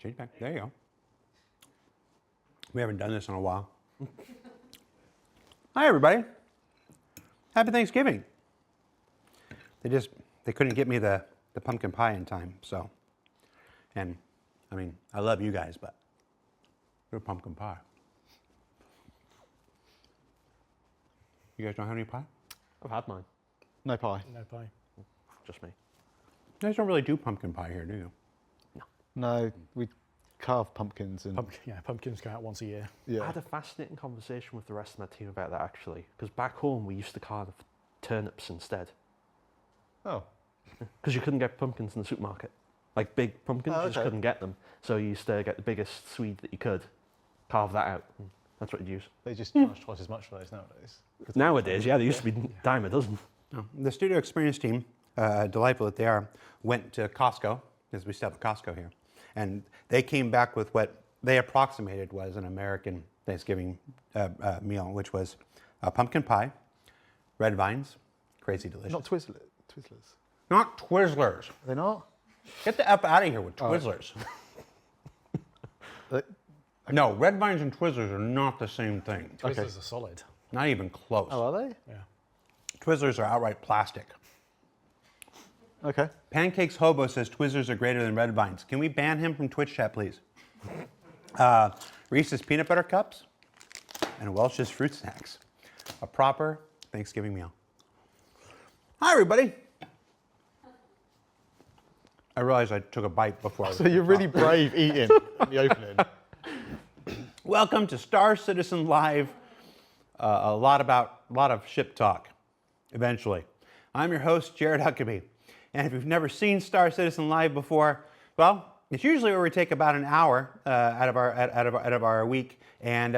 Change back. There you go. We haven't done this in a while. Hi, everybody. Happy Thanksgiving. They couldn't get me the pumpkin pie in time, so. And, I mean, I love you guys, but you're pumpkin pie. You guys don't have any pie? I've had mine. No pie. No pie. Just me. You guys don't really do pumpkin pie here, do you? No, we carve pumpkins and Pumpkins go out once a year. yeah. I had a fascinating conversation with the rest of my team about that, actually. Because back home, we used to carve turnips instead. Oh. Because you couldn't get pumpkins in the supermarket. Like big pumpkins, Oh, you just okay. couldn't get them. So you used to get the biggest Swede that you could, carve that out. And that's what you'd use. They just charge twice as much for those nowadays. Nowadays, yeah, they used to be a dime a dozen. No. The studio experience team, delightful that they are, went to Costco, because we still have a Costco here, and they came back with what they approximated was an American Thanksgiving meal, which was pumpkin pie, red vines, crazy delicious. Not Twizzlers. Not Twizzlers. Are they not? Get the F out of here with Twizzlers. No, red vines and Twizzlers are not the same thing. Twizzlers are solid. Not even close. Oh, are they? Yeah. Twizzlers are outright plastic. Okay. Pancakes Hobo says Twizzlers are greater than red vines. Can we ban him from Twitch chat, please? Reese's Peanut Butter Cups and Welch's Fruit Snacks. A proper Thanksgiving meal. Hi, everybody. I realized I took a bite before. So you're really brave eating in the opening. Welcome to Star Citizen Live. A lot of ship talk, eventually. I'm your host, Jared Huckabee. And if you've never seen Star Citizen Live before, well, it's usually where we take about an hour out of our week and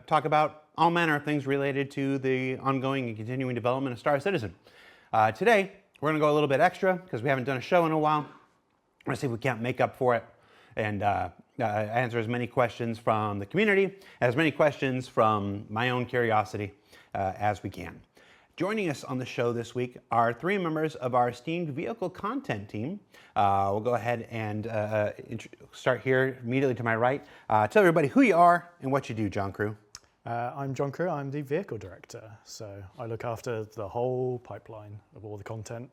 talk about all manner of things related to the ongoing and continuing development of Star Citizen. Today, we're going to go a little bit extra because we haven't done a show in a while. We're going to see if we can't make up for it and answer as many questions from the community, as many questions from my own curiosity as we can. Joining us on the show this week are three members of our esteemed vehicle content team. We'll go ahead and start here immediately to my right. Tell everybody who you are and what you do, John Crew. I'm John Crew. I'm the vehicle director. So I look after the whole pipeline of all the content,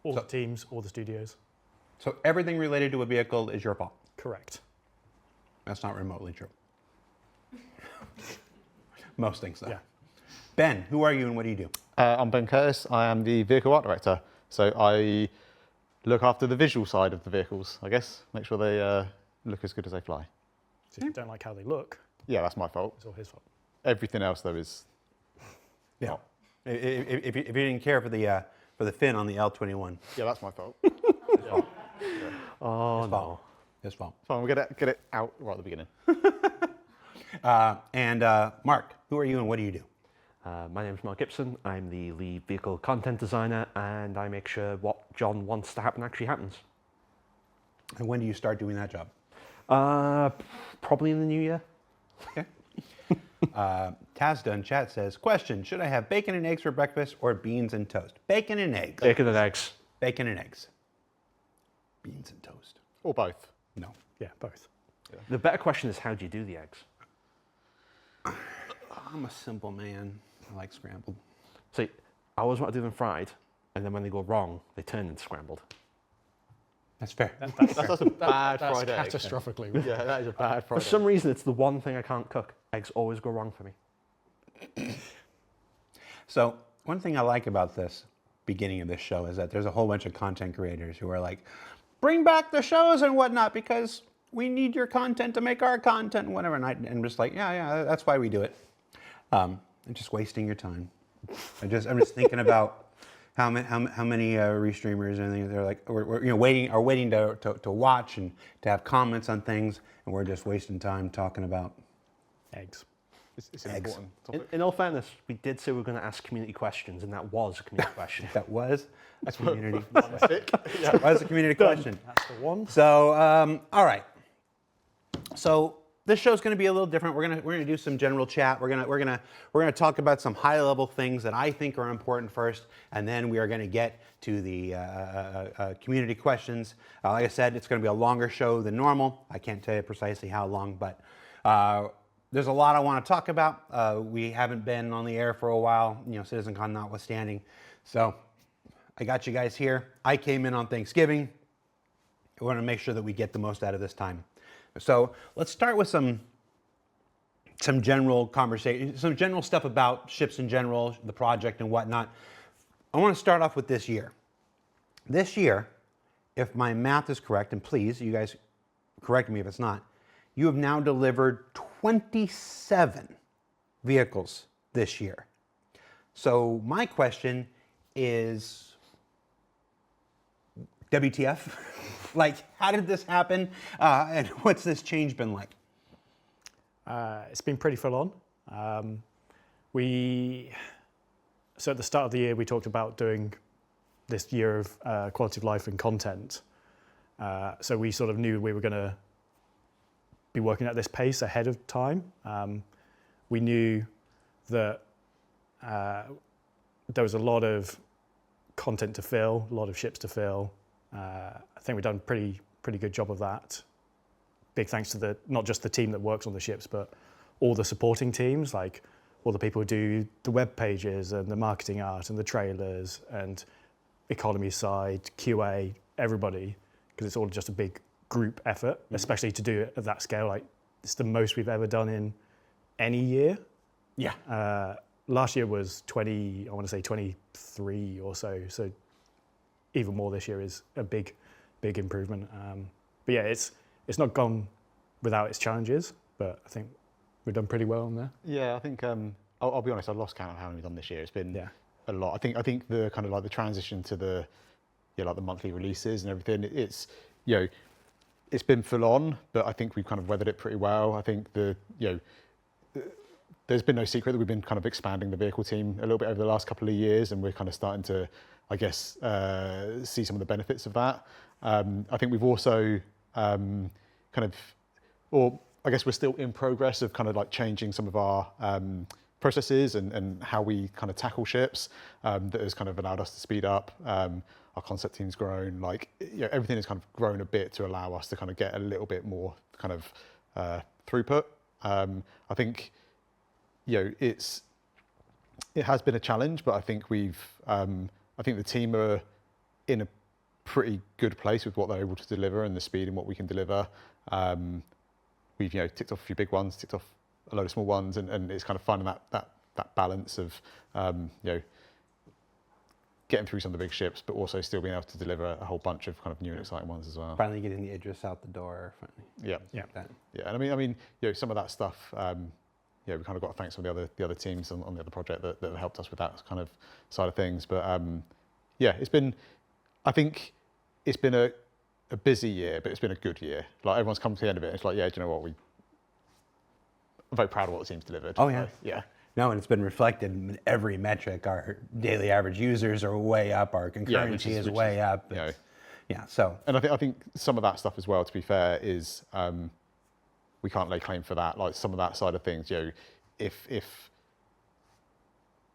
all the teams, all the studios. So everything related to a vehicle is your fault. Correct. That's not remotely true. Most things, though. Yeah. Ben, who are you and what do you do? I'm Ben Curtis. I am the vehicle art director. So I look after the visual side of the vehicles, I guess. Make sure they look as good as they fly. So if you don't like how they look, Yeah, that's my fault. it's all his fault. Everything else, though, is Yeah. not. If you didn't care for the fin on the L21, Yeah, that's my fault. Oh, his fault. His fault. Fine, we'll get it out right at the beginning. And Mark, who are you and what do you do? My name's Mark Gibson. I'm the lead vehicle content designer, and I make sure what John wants to happen actually happens. And when do you start doing that job? Probably in the new year. Okay. Tazda in chat says, question, should I have bacon and eggs for breakfast or beans and toast? Bacon and eggs. Bacon and eggs. Bacon and eggs. Beans and toast. Or both. No. Yeah, both. The better question is, how do you do the eggs? I'm a simple man. I like scrambled. See, I always want to do them fried, and then when they go wrong, they turn into scrambled. That's fair. That's a bad That's fried egg. catastrophically. Yeah, that is a bad fried For egg. some reason, it's the one thing I can't cook. Eggs always go wrong for me. So one thing I like about this beginning of this show is that there's a whole bunch of content creators who are like, bring back the shows and whatnot because we need your content to make our content and whatever. And I'm just like, yeah, that's why we do it. I'm just wasting your time. I'm just thinking about how many restreamers and things they're like, we're waiting to watch and to have comments on things, and we're just wasting time talking about Eggs. It's an important topic. In all fairness, we did say we were going to ask community questions, and that was a community question. that was a community. Tick. That was a community question. That's the one. So all right. So this show's going to be a little different. We're gonna do some general chat. We're gonna talk about some high level things that I think are important first, and then we are going to get to the community questions. Like I said, it's going to be a longer show than normal. I can't tell you precisely how long, but there's a lot I want to talk about. We haven't been on the air for a while, CitizenCon notwithstanding. So I got you guys here. I came in on Thanksgiving. We want to make sure that we get the most out of this time. So let's start with some general conversation, some general stuff about ships in general, the project and whatnot. I want to start off with this year. This year, if my math is correct, and please, you guys correct me if it's not, you have now delivered 27 vehicles this year. So my question is, WTF? Like, how did this happen? And what's this change been like? It's been pretty full on. So at the start of the year, we talked about doing this year of quality of life and content. So we sort of knew we were going to be working at this pace ahead of time. We knew that there was a lot of content to fill, a lot of ships to fill. I think we've done a pretty good job of that. Big thanks to not just the team that works on the ships, but all the supporting teams, like all the people who do the web pages and the marketing art and the trailers and economy side, QA, everybody, because it's all just a big group effort, especially to do it at that scale. Like, it's the most we've ever done in any year. Yeah. Last year was 23 or so. So even more this year is a big improvement. But yeah, it's not gone without its challenges, but I think we've done pretty well on there. Yeah, I think I'll be honest. I lost count of how many we've done this year. It's been a lot. I think the kind of like the transition to the like the monthly releases and everything. It's it's been full on, but I think we've kind of weathered it pretty well. I think there's been no secret that we've been kind of expanding the vehicle team a little bit over the last couple of years, and we're kind of starting to, I guess, see some of the benefits of that. I think we've also I guess we're still in progress of kind of like changing some of our processes and how we kind of tackle ships. That has kind of allowed us to speed up. Our concept team's grown. Like, everything has kind of grown a bit to allow us to kind of get a little bit more kind of throughput. I think it has been a challenge, but I think I think the team are in a pretty good place with what they're able to deliver and the speed and what we can deliver. We've ticked off a few big ones, ticked off a load of small ones, and it's kind of finding that balance of getting through some of the big ships, but also still being able to deliver a whole bunch of kind of new and exciting ones as well. Finally getting the Idris out the door. Yeah. And I mean, some of that stuff. We kind of got to thank some of the other teams on the other project that have helped us with that kind of side of things. But I think it's been a busy year, but it's been a good year. Like, everyone's come to the end of it. And it's like, do you know what? I'm very proud of what the team's delivered. Oh, yeah. Yeah. No, and it's been reflected in every metric. Our daily average users are way up. Our concurrency is way up. So. And I think some of that stuff as well, to be fair, is we can't lay claim for that. Like, some of that side of things, if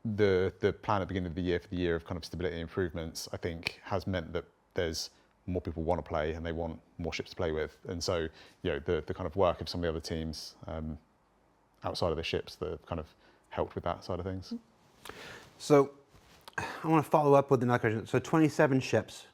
the plan at the beginning of the year for the year of kind of stability and improvements, I think has meant that there's more people want to play and they want more ships to play with. And so, the kind of work of some of the other teams outside of the ships that have kind of helped with that side of things. So I want to follow up with another question. So 27 ships.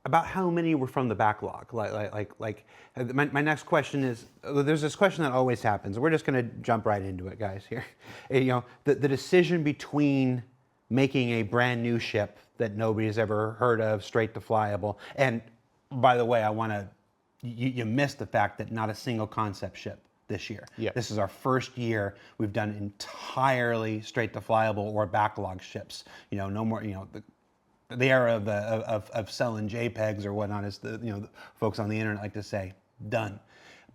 About how many were from the backlog? My next question is, there's this question that always happens. We're just going to jump right into it, guys, here. The decision between making a brand new ship that nobody's ever heard of, straight to flyable. And by the way, you missed the fact that not a single concept ship this year. Yeah. This is our first year we've done entirely straight to flyable or backlog ships. No more, the era of selling JPEGs or whatnot, as the folks on the internet like to say, done.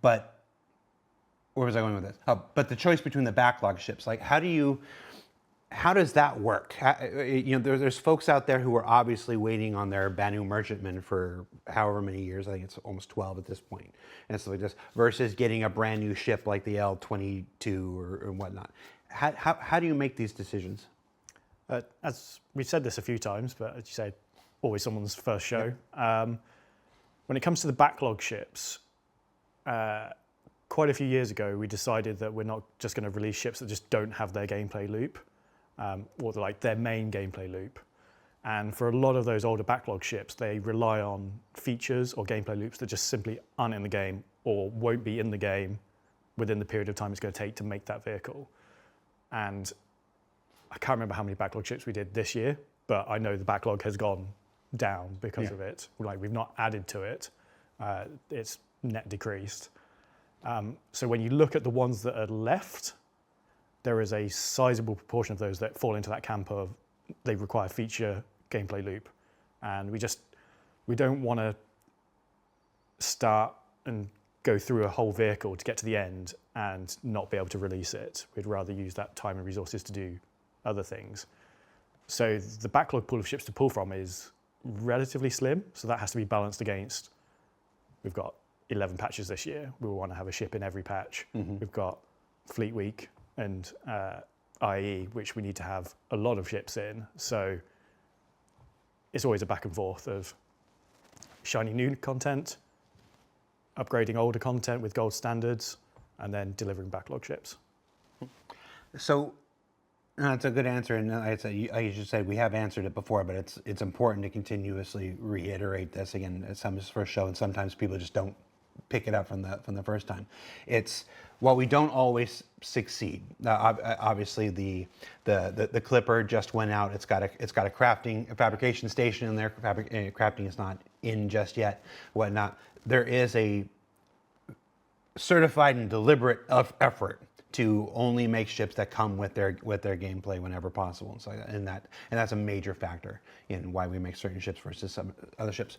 But where was I going with this? But the choice between the backlog ships, like, how do you how does that work? There's folks out there who are obviously waiting on their Banu merchantman for however many years. I think it's almost 12 at this point, and stuff like this. Versus getting a brand new ship like the L-22 or whatnot. How do you make these decisions? As we've said this a few times, but as you say, always someone's first show. When it comes to the backlog ships, quite a few years ago, we decided that we're not just going to release ships that just don't have their gameplay loop, or like their main gameplay loop. And for a lot of those older backlog ships, they rely on features or gameplay loops that just simply aren't in the game or won't be in the game within the period of time it's going to take to make that vehicle. And I can't remember how many backlog ships we did this year, but I know the backlog has gone down because of it. Like, we've not added to it. It's net decreased. So when you look at the ones that are left, there is a sizable proportion of those that fall into that camp of they require feature gameplay loop. And we don't want to start and go through a whole vehicle to get to the end and not be able to release it. We'd rather use that time and resources to do other things. So the backlog pool of ships to pull from is relatively slim. So that has to be balanced against, we've got 11 patches this year. We want to have a ship in every patch. We've got Fleet Week and IE, which we need to have a lot of ships in. So it's always a back and forth of shiny new content, upgrading older content with gold standards, and then delivering backlog ships. So that's a good answer, and I should say we have answered it before, but it's important to continuously reiterate this again. It's the first show, and sometimes people just don't pick it up from the first time. It's while we don't always succeed. Obviously, the Clipper just went out. It's got a fabrication station in there. Crafting is not in just yet. Whatnot. There is a certified and deliberate effort to only make ships that come with their gameplay whenever possible, and so like that. And that's a major factor in why we make certain ships versus some other ships.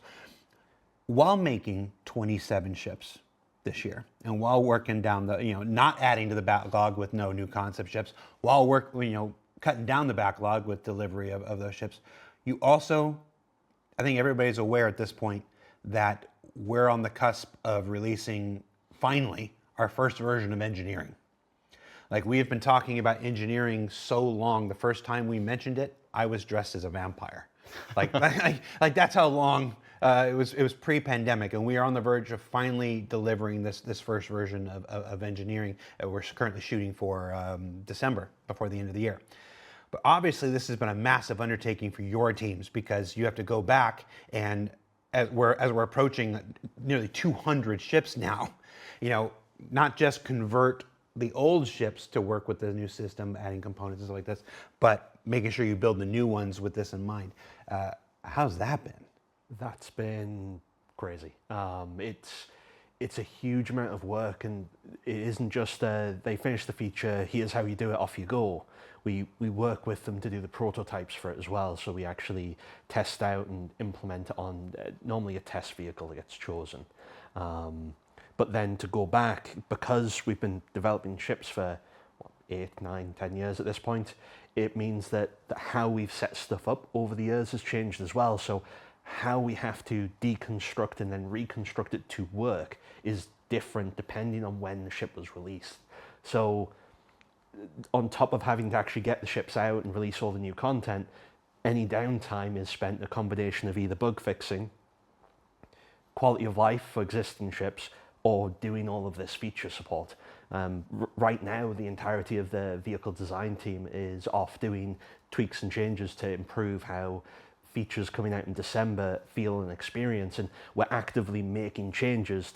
While making 27 ships this year, and while working down not adding to the backlog with no new concept ships, while cutting down the backlog with delivery of those ships, you also, I think everybody's aware at this point that we're on the cusp of releasing finally our first version of engineering. Like, we have been talking about engineering so long. The first time we mentioned it, I was dressed as a vampire. Like that's how long it was pre-pandemic, and we are on the verge of finally delivering this first version of engineering that we're currently shooting for December, before the end of the year. But obviously, this has been a massive undertaking for your teams, because you have to go back, and as we're approaching nearly 200 ships now, not just convert the old ships to work with the new system, adding components and stuff like this, but making sure you build the new ones with this in mind. How's that been? That's been crazy. It's a huge amount of work, and it isn't just they finish the feature, here's how you do it, off you go. We work with them to do the prototypes for it as well, so we actually test out and implement it on normally a test vehicle that gets chosen. But then to go back, because we've been developing ships for 8, 9, 10 years at this point, it means that how we've set stuff up over the years has changed as well. So how we have to deconstruct and then reconstruct it to work is different depending on when the ship was released. So on top of having to actually get the ships out and release all the new content, any downtime is spent in a combination of either bug fixing, quality of life for existing ships, or doing all of this feature support. Right now, the entirety of the vehicle design team is off doing tweaks and changes to improve how features coming out in December feel and experience, and we're actively making changes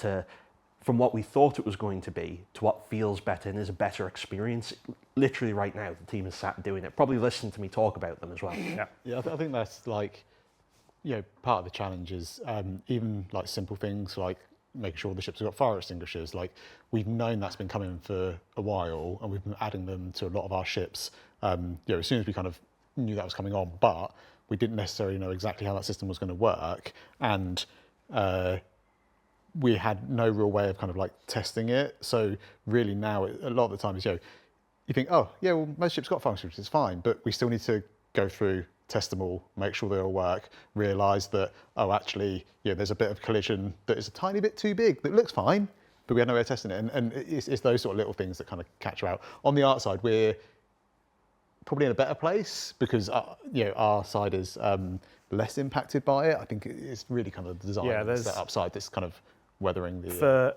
from what we thought it was going to be to what feels better and is a better experience. Literally right now, the team is sat doing it. Probably listen to me talk about them as well. Yeah, I think that's part of the challenge is even like simple things like making sure the ships have got fire extinguishers. Like, we've known that's been coming for a while, and we've been adding them to a lot of our ships. As soon as we kind of knew that was coming on, but we didn't necessarily know exactly how that system was going to work, and we had no real way of kind of like testing it. So really now, a lot of the time is you think, oh, yeah, well, most ships got functions, which is fine, but we still need to go through, test them all, make sure they all work, realise that, oh, actually, there's a bit of collision that is a tiny bit too big, that looks fine, but we had no way of testing it. And it's those sort of little things that kind of catch you out. On the art side, we're probably in a better place because, our side is less impacted by it. I think it's really kind of the design and the setup side that's kind of weathering the... For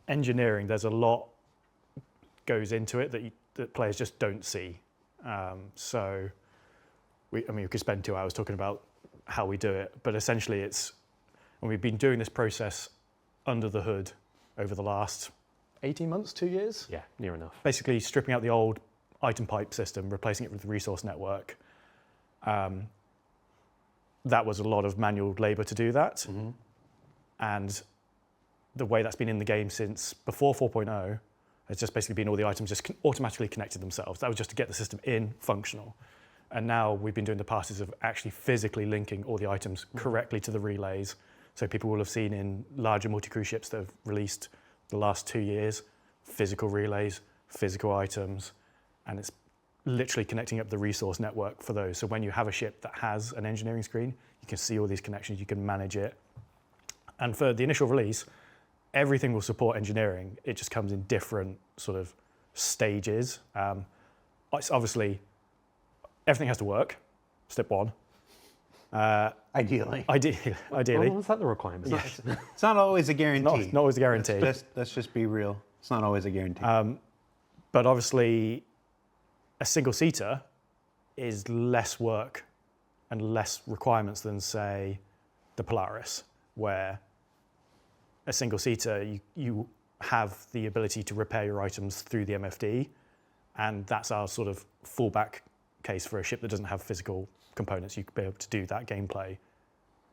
engineering, there's a lot goes into it that players just don't see. So we could spend 2 hours talking about how we do it, but essentially and we've been doing this process under the hood over the last 18 months, 2 years. Yeah, near enough. Basically stripping out the old item pipe system, replacing it with the resource network. That was a lot of manual labor to do that. Mm-hmm. And the way that's been in the game since before 4.0 has just basically been all the items just automatically connected themselves. That was just to get the system in functional. And now we've been doing the passes of actually physically linking all the items correctly to the relays. So people will have seen in larger multi-crew ships that have released the last 2 years, physical relays, physical items, and it's literally connecting up the resource network for those. So when you have a ship that has an engineering screen, you can see all these connections, you can manage it. And for the initial release, everything will support engineering. It just comes in different sort of stages. It's obviously, everything has to work, step one. Ideally. Ideally. Well, is that the requirement? Yes. It's not always a guarantee. Not always a guarantee. Let's just be real. It's not always a guarantee. But obviously, a single-seater is less work and less requirements than, say, the Polaris, where a single-seater, you have the ability to repair your items through the MFD, and that's our sort of fallback case for a ship that doesn't have physical components. You could be able to do that gameplay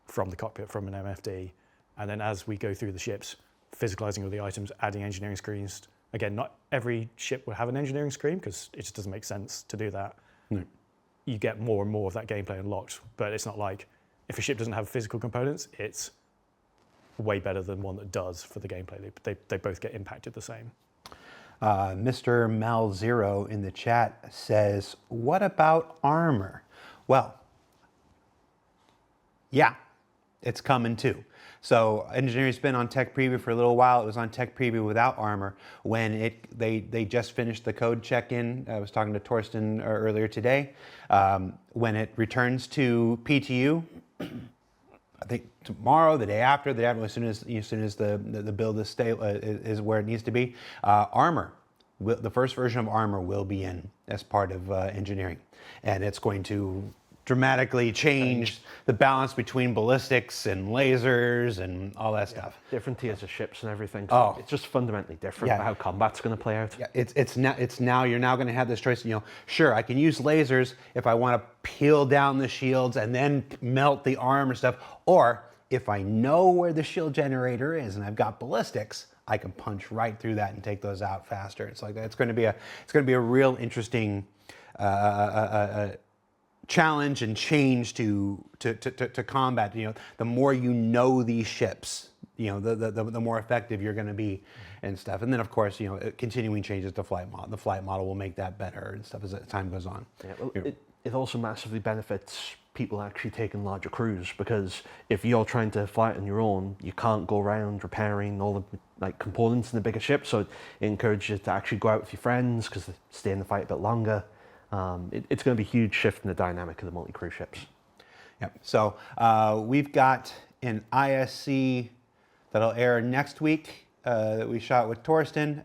from the cockpit, from an MFD. And then as we go through the ships, physicalizing all the items, adding engineering screens. Again, not every ship will have an engineering screen because it just doesn't make sense to do that. No. You get more and more of that gameplay unlocked, but it's not like if a ship doesn't have physical components, it's way better than one that does for the gameplay. They both get impacted the same. Mr. Mal0 in the chat says, what about armor? Well, yeah, it's coming too. So engineering's been on Tech Preview for a little while. It was on Tech Preview without armor. When they just finished the code check-in, I was talking to Torsten earlier today. When it returns to PTU, I think tomorrow, the day after, as soon as the build is where it needs to be, armor. The first version of armor will be in as part of engineering, and it's going to dramatically change the balance between ballistics and lasers and all that stuff. Different tiers of ships and everything. So it's just fundamentally different Yeah. how combat's going to play out. Yeah, it's now you're now going to have this choice. Sure, I can use lasers if I want to peel down the shields and then melt the arm or stuff, or if I know where the shield generator is and I've got ballistics, I can punch right through that and take those out faster. It's like it's going to be a real interesting challenge and change to combat. The more you know these ships, the more effective you're going to be and stuff. And then of course, continuing changes to flight model. The flight model will make that better and stuff as time goes on. Yeah, well, it also massively benefits people actually taking larger crews, because if you're trying to fly it on your own, you can't go around repairing all the components in the bigger ship. So it encourages you to actually go out with your friends because they stay in the fight a bit longer. It's going to be a huge shift in the dynamic of the multi-crew ships. Yep. So we've got an ISC that'll air next week that we shot with Torsten.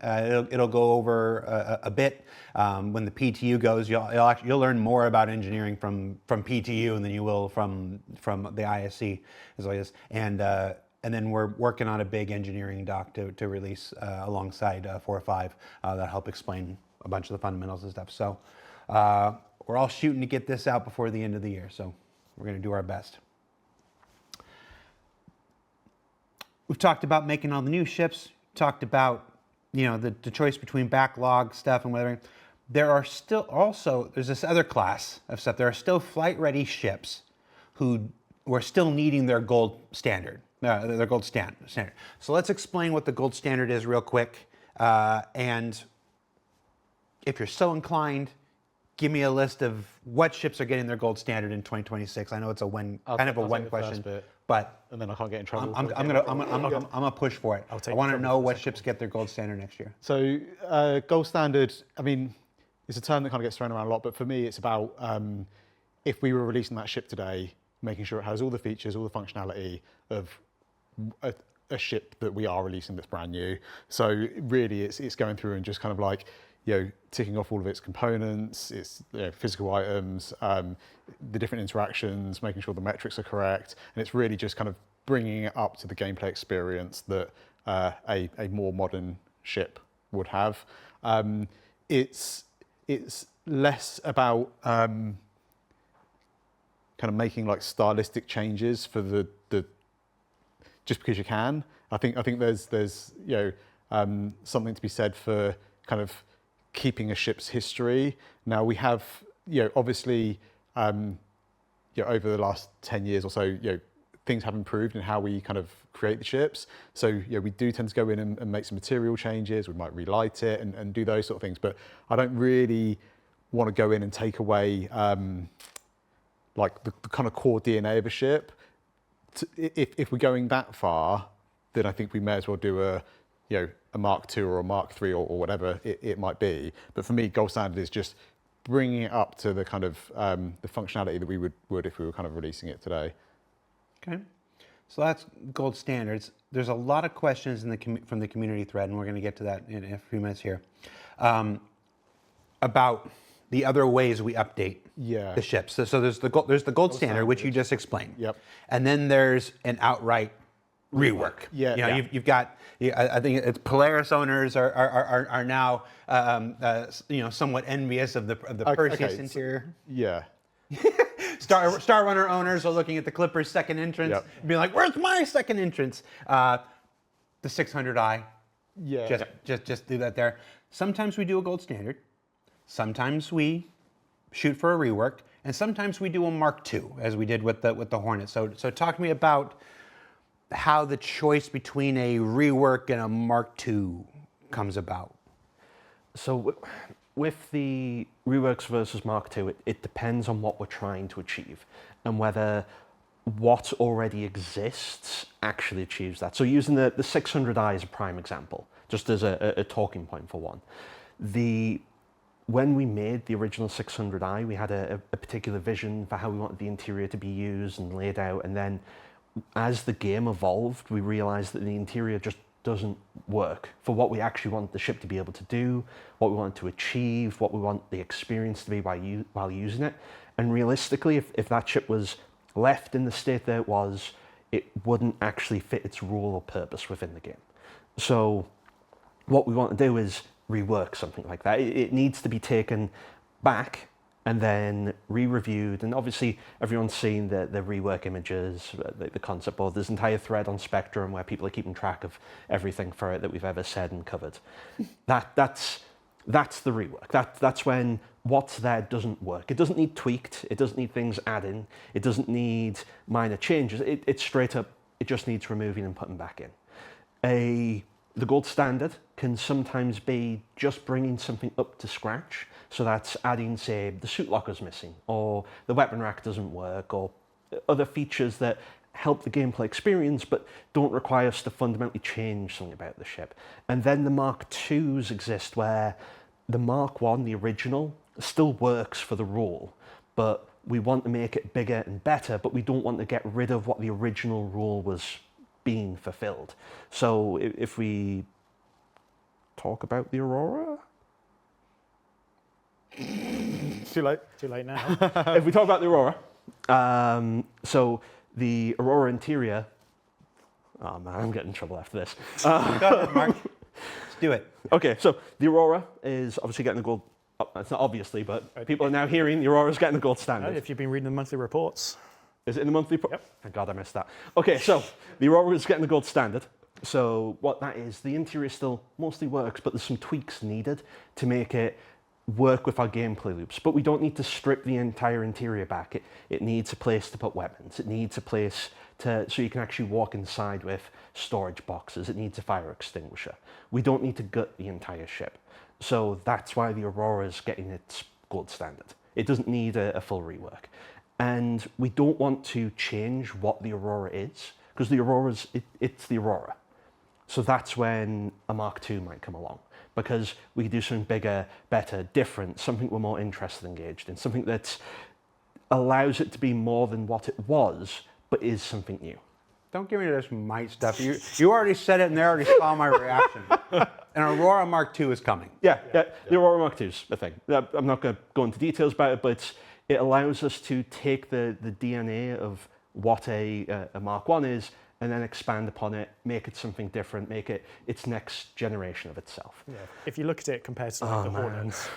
It'll go over a bit. When the PTU goes, you'll learn more about engineering from PTU than you will from the ISC as always. And then we're working on a big engineering doc to release alongside 4 or 5 that'll help explain a bunch of the fundamentals and stuff. So we're all shooting to get this out before the end of the year. So we're going to do our best. We've talked about making all the new ships, talked about, the choice between backlog stuff and whatever. There are still there's this other class of stuff. There are still flight-ready ships who are still needing their gold standard, their gold standard. So let's explain what the gold standard is real quick. And if you're so inclined, give me a list of what ships are getting their gold standard in 2026. I know it's a when I'll kind of a take when the question, first bit, but and then I can't get in trouble. I'm gonna push for it. I'll take I want to trouble know for the what second ships get their gold standard next year. So gold standard, I mean, it's a term that kind of gets thrown around a lot, but for me, it's about if we were releasing that ship today, making sure it has all the features, all the functionality of a ship that we are releasing that's brand new. So really, it's going through and just kind of like, ticking off all of its components, its physical items, the different interactions, making sure the metrics are correct, and it's really just kind of bringing it up to the gameplay experience that a more modern ship would have. It's less about kind of making like stylistic changes for the just because you can. I think there's something to be said for kind of keeping a ship's history. Now we have obviously over the last 10 years or so things have improved in how we kind of create the ships. So we do tend to go in and make some material changes. We might relight it and do those sort of things. But I don't really want to go in and take away like the kind of core DNA of a ship. If we're going that far, then I think we may as well do a Mark II or a Mark III or whatever it might be. But for me, gold standard is just bringing it up to the kind of the functionality that we would if we were kind of releasing it today. Okay, so that's gold standards. There's a lot of questions from the community thread, and we're going to get to that in a few minutes here, about the other ways we update the ships. So there's the gold standard, which you just explained. Yep. And then there's an outright rework. You've got. I think it's Polaris owners are now somewhat envious of the Perseus interior. Star Runner owners are looking at the Clipper's second entrance, and being like, "Where's my second entrance?" The 600i. Just do that there. Sometimes we do a gold standard. Sometimes we shoot for a rework, and sometimes we do a Mark II, as we did with the Hornet. So talk to me about how the choice between a rework and a Mark II comes about. So with the reworks versus Mark II, it depends on what we're trying to achieve and whether what already exists actually achieves that. So using the 600i as a prime example, just as a talking point for one, when we made the original 600i, we had a particular vision for how we wanted the interior to be used and laid out, and then as the game evolved, we realized that the interior just doesn't work for what we actually want the ship to be able to do, what we want to achieve, what we want the experience to be while using it. And realistically, if that ship was left in the state that it was, it wouldn't actually fit its role or purpose within the game. So what we want to do is rework something like that. It needs to be taken back and then re-reviewed, and obviously everyone's seen the rework images, the concept board. There's an entire thread on Spectrum where people are keeping track of everything for it that we've ever said and covered. That's the rework. That's when what's there doesn't work. It doesn't need tweaked. It doesn't need things adding. It doesn't need minor changes. It's straight up. It just needs removing and putting back in. The gold standard can sometimes be just bringing something up to scratch. So that's adding, say, the suit locker's missing, or the weapon rack doesn't work, or other features that help the gameplay experience but don't require us to fundamentally change something about the ship. And then the Mark IIs exist where the Mark I, the original, still works for the role, but we want to make it bigger and better, but we don't want to get rid of what the original role was being fulfilled. So if we talk about the Aurora? Too late now. If we talk about the Aurora, so the Aurora interior, oh man, I'm getting in trouble after this. Go ahead, Mark. Let's do it. Okay, so the Aurora is obviously getting the gold, it's not obviously, but people are now hearing the Aurora's getting the gold standard. If you've been reading the monthly reports. Is it in the monthly? Yep. Thank God I missed that. Okay, so the Aurora is getting the gold standard. So what that is, the interior still mostly works, but there's some tweaks needed to make it work with our gameplay loops. But we don't need to strip the entire interior back. It needs a place to put weapons. It needs a place so you can actually walk inside with storage boxes. It needs a fire extinguisher. We don't need to gut the entire ship. So that's why the Aurora is getting its gold standard. It doesn't need a full rework. And we don't want to change what the Aurora is, because the Aurora's, it's the Aurora. So that's when a Mark II might come along, because we could do something bigger, better, different, something we're more interested, engaged in, something that allows it to be more than what it was, but is something new. Don't give me this might stuff. You already said it, and they already saw my reaction. An Aurora Mark II is coming. Yeah, the Aurora Mark II is a thing. I'm not going to go into details about it, but it allows us to take the DNA of what a Mark I is and then expand upon it, make it something different, make it its next generation of itself. Yeah. If you look at it compared to like, the Hornets,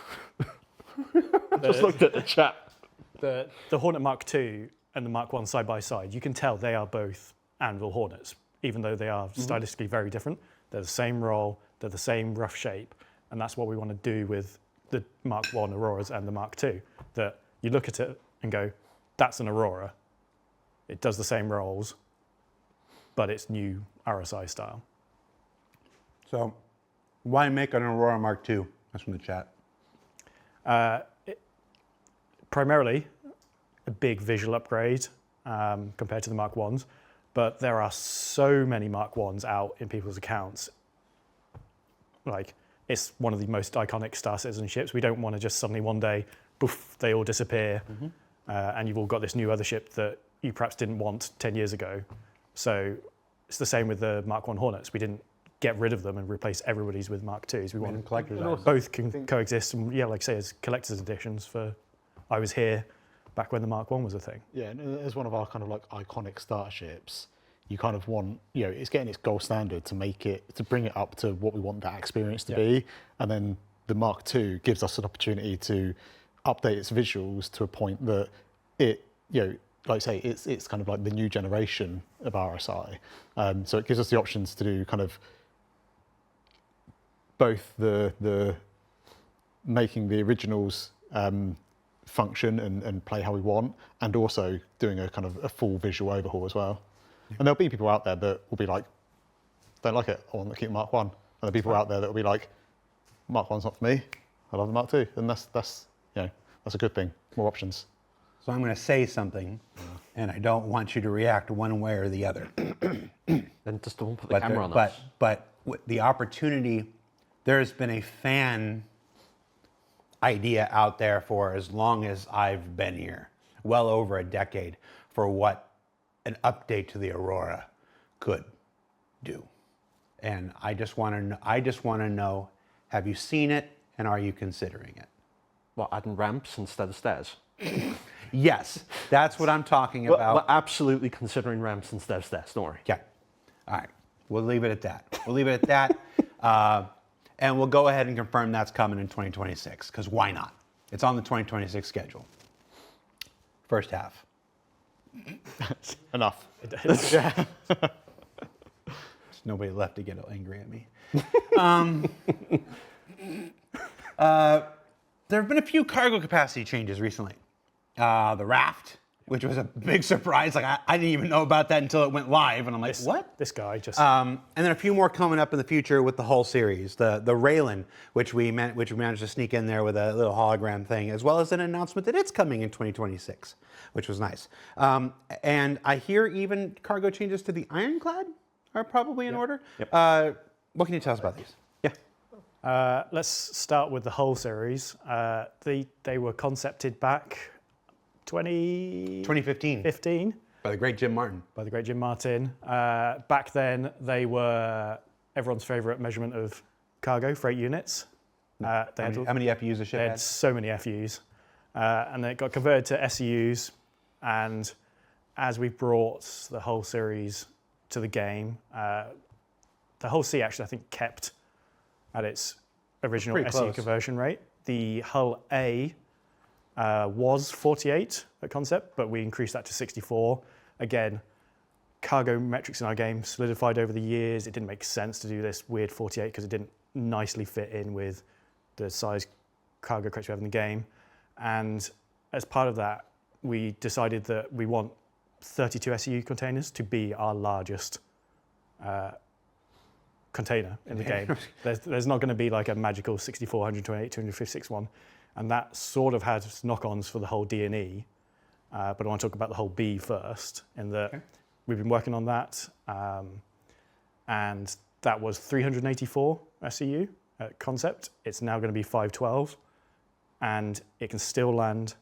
Just looked at the chat. the Hornet Mark II and the Mark I side by side, you can tell they are both Anvil Hornets, even though they are stylistically very different. They're the same role, they're the same rough shape, and that's what we want to do with the Mark I Auroras and the Mark II. That you look at it and go, that's an Aurora. It does the same roles, but it's new RSI style. So, why make an Aurora Mark II? That's from the chat. Primarily, a big visual upgrade compared to the Mark Is, but there are so many Mark Is out in people's accounts. Like, it's one of the most iconic Star Citizen ships. We don't want to just suddenly one day, poof, they all disappear, and you've all got this new other ship that you perhaps didn't want 10 years ago. So it's the same with the Mark I Hornets. We didn't get rid of them and replace everybody's with Mark IIs. We want collector's items. both can coexist, and yeah, like I say, as collector's editions for. I was here back when the Mark I was a thing. Yeah, and as one of our kind of like iconic starter ships, you kind of want, you know, it's getting its gold standard to make it, to bring it up to what we want that experience to be. And then the Mark II gives us an opportunity to update its visuals to a point that it, you know, like I say, it's kind of like the new generation of RSI. So it gives us the options to do kind of both the making the originals function and play how we want, and also doing a kind of a full visual overhaul as well. And there'll be people out there that will be like, don't like it, I want to keep Mark I. And there'll be people out there that will be like, Mark I's not for me, I love the Mark II. And that's you know, that's a good thing, more options. So I'm going to say something, and I don't want you to react one way or the other. Then just don't put the camera on us. But the opportunity, there's been a fan idea out there for as long as I've been here, well over a decade, for what an update to the Aurora could do. And I just want to know, have you seen it, and are you considering it? What, adding ramps instead of stairs? Yes, that's what I'm talking about. We're absolutely considering ramps instead of stairs, don't worry. Okay. All right. We'll leave it at that. And we'll go ahead and confirm that's coming in 2026, because why not? It's on the 2026 schedule. First half. Enough. There's nobody left to get angry at me. There have been a few cargo capacity changes recently. The raft, which was a big surprise. Like I didn't even know about that until it went live, and I'm like, what? This guy just. And then a few more coming up in the future with the whole series. The Raylan, which we managed to sneak in there with a little hologram thing, as well as an announcement that it's coming in 2026, which was nice. And I hear even cargo changes to the Ironclad are probably in order. Yep. What can you tell us about these? Let's start with the whole series. They were concepted back 2015 by the great Jim Martin. By the great Jim Martin. Back then, they were everyone's favorite measurement of cargo, freight units. How many FUs the ship They had? had so many FUs. And then it got converted to SEUs. And as we brought the whole series to the game, the whole C actually, I think, kept at its original Pretty SE close. conversion rate. The hull A was 48 at concept, but we increased that to 64. Again, cargo metrics in our game solidified over the years. It didn't make sense to do this weird 48 because it didn't nicely fit in with the size cargo crates we have in the game. And as part of that, we decided that we want 32 SEU containers to be our largest container in the game. There's not going to be like a magical 64, 128, 256 one. And that sort of has knock-ons for the whole D&E. But I want to talk about the whole B first, in that we've been working on that. And that was 384 SEU at concept. It's now going to be 512. And it can still land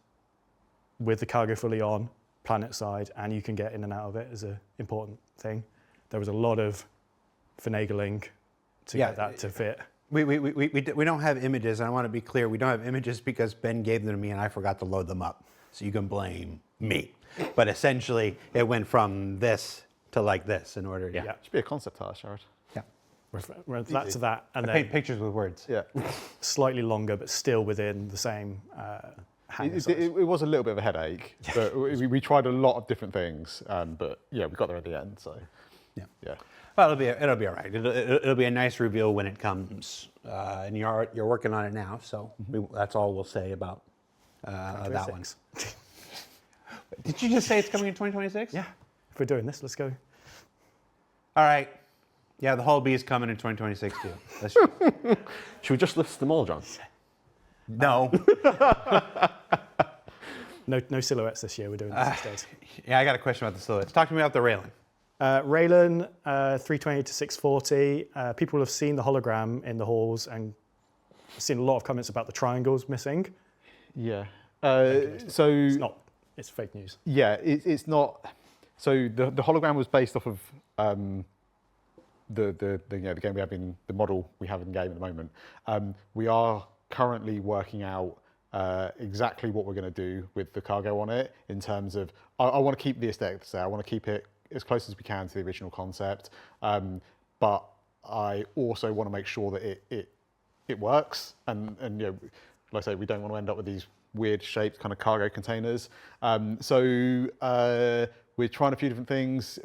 with the cargo fully on, planet side, and you can get in and out of it is an important thing. There was a lot of finagling to get that to fit. We don't have images, and I want to be clear, we don't have images because Ben gave them to me and I forgot to load them up. So you can blame me. But essentially, it went from this to like this in order. It should be a concept art, Jared. Yeah. We're that to that, and I then paint pictures with words. Yeah. slightly longer, but still within the same hangar size. It was a little bit of a headache, but we tried a lot of different things, but yeah, we got there at the end. So yeah. Well, it'll be all right. It'll be a nice reveal when it comes, and you're working on it now. So that's all we'll say about that one. Did you just say it's coming in 2026? Yeah. If we're doing this, let's go. All right. Yeah, the whole B is coming in 2026 too. Should we just list them all, John? No. No silhouettes this year. We're doing this instead. Yeah, I got a question about the silhouettes. Talk to me about the railing. Raylan, 320 to 640. People have seen the hologram in the halls and seen a lot of comments about the triangles missing. Yeah. It's fake news. Yeah, it's not. So the hologram was based off of the game we have in the model we have in game at the moment. We are currently working out exactly what we're going to do with the cargo on it in terms of I want to keep the aesthetics there. I want to keep it as close as we can to the original concept, but I also want to make sure that it works. And like I say, we don't want to end up with these weird shaped kind of cargo containers. So we're trying a few different things.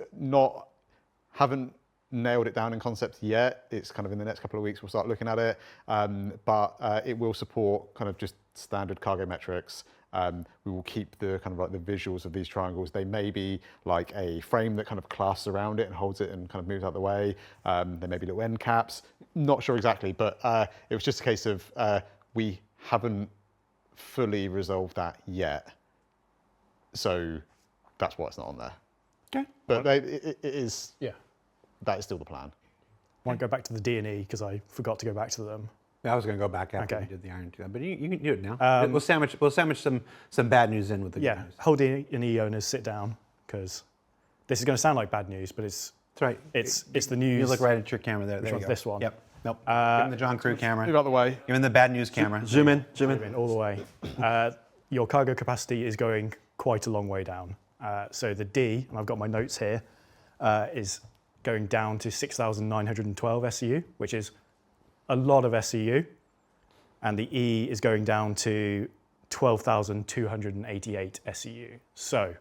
Haven't nailed it down in concept yet. It's kind of in the next couple of weeks we'll start looking at it, but it will support kind of just standard cargo metrics. We will keep the kind of like the visuals of these triangles. They may be like a frame that kind of clasps around it and holds it and kind of moves out the way. There may be little end caps. Not sure exactly, but it was just a case of we haven't fully resolved that yet. So that's why it's not on there. Okay. But it is. Yeah. That is still the plan. Won't go back to the D&E because I forgot to go back to them. I was going to go back after Okay. we did the Iron 2, but you can do it now. We'll sandwich some bad news in with the good news. Whole D&E owners sit down, because this is going to sound like bad news, but That's right. it's the news. You look right at your camera there. Which There you one's go. this one? Yep. Nope. Give him the John Crew camera. Move out the way. Give him the bad news camera. Zoom in. All the way. Your cargo capacity is going quite a long way down. So the D, and I've got my notes here, is going down to 6,912 SEU, which is a lot of SEU. And the E is going down to 12,288 SEU. So,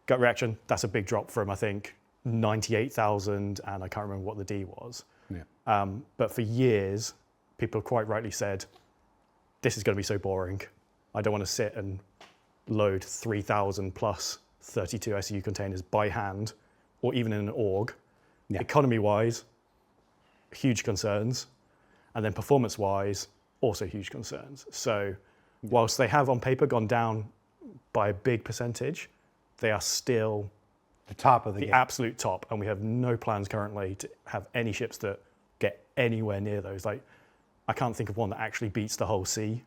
gut reaction, that's a big drop from, I think, 98,000, and I can't remember what the D was. Yeah. But for years, people have quite rightly said, this is going to be so boring. I don't want to sit and load 3,000 plus 32 SEU containers by hand, or even in an org. Yeah. Economy-wise, huge concerns. And then performance-wise, also huge concerns. So whilst they have on paper gone down by a big percentage, they are still The top of the the game. absolute top. And we have no plans currently to have any ships that get anywhere near those. Like, I can't think of one that actually beats the whole C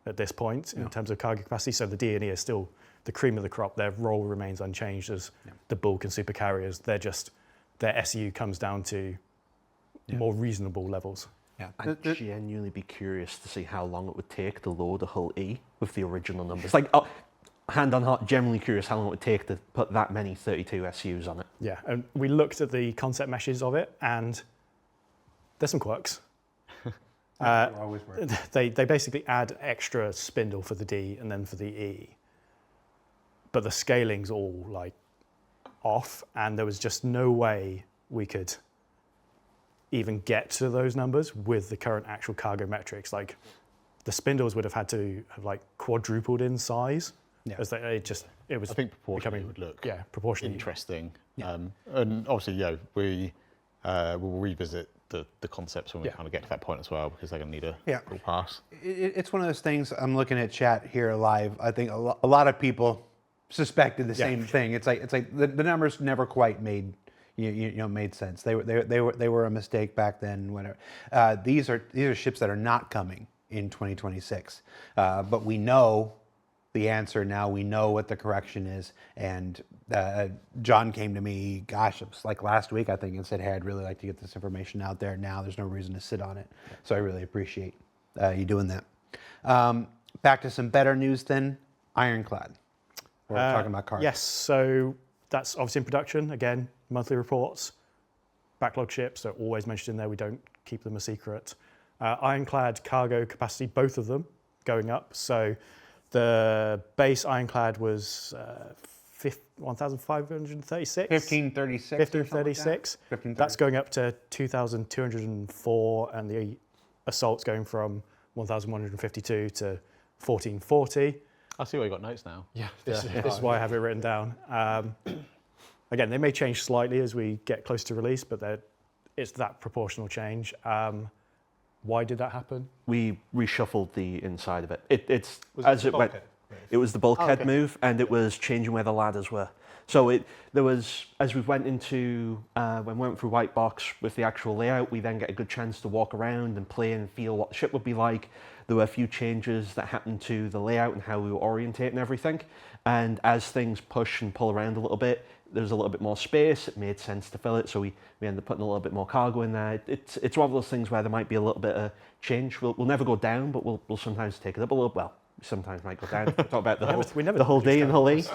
at this point in terms of cargo capacity. So the D&E is still the cream of the crop. Their role remains unchanged as the bulk and super carriers. They're just, their SEU comes down to more reasonable levels. Yeah. I'd genuinely be curious to see how long it would take to load a whole E with the original numbers. Like, hand on heart, genuinely curious how long it would take to put that many 32 SUs on it. Yeah, and we looked at the concept meshes of it, and there's some quirks. Always work. They basically add extra spindle for the D and then for the E. But the scaling's all like off, and there was just no way we could even get to those numbers with the current actual cargo metrics. Like, the spindles would have had to have like quadrupled in size As it was I think proportionally becoming would look proportionally interesting. And obviously, we will revisit the concepts when we kind of get to that point as well, because they're going to need a full pass. It's one of those things. I'm looking at chat here live. I think a lot of people suspected the same thing. It's like the numbers never quite made made sense. They were a mistake back then. Whenever these are ships that are not coming in 2026, but we know the answer now. We know what the correction is. And John came to me, gosh, it was like last week, I think, and said, hey, I'd really like to get this information out there now. There's no reason to sit on it. So I really appreciate you doing that. Back to some better news then. Ironclad. We're talking about cargo. Yes, so that's obviously in production. Again, monthly reports, backlog ships are always mentioned in there. We don't keep them a secret. Ironclad cargo capacity, both of them going up. So the base Ironclad was 1,536. 1536. 1536. That's going up to 2,204, and the Assault's going from 1,152 to 1,440. I see why you got notes now. Yeah, this is why I have it written down. Again, they may change slightly as we get close to release, but it's that proportional change. Why did that happen? We reshuffled the inside of it. It was the bulkhead move, and it was changing where the ladders were. So there was, as we went into, when we went through White Box with the actual layout, we then get a good chance to walk around and play and feel what the ship would be like. There were a few changes that happened to the layout and how we were orientating everything. And as things push and pull around a little bit, there's a little bit more space. It made sense to fill it, so we ended up putting a little bit more cargo in there. It's one of those things where there might be a little bit of change. We'll never go down, but we'll sometimes take it up a little. Well, sometimes might go down. We talk about the whole D and whole E.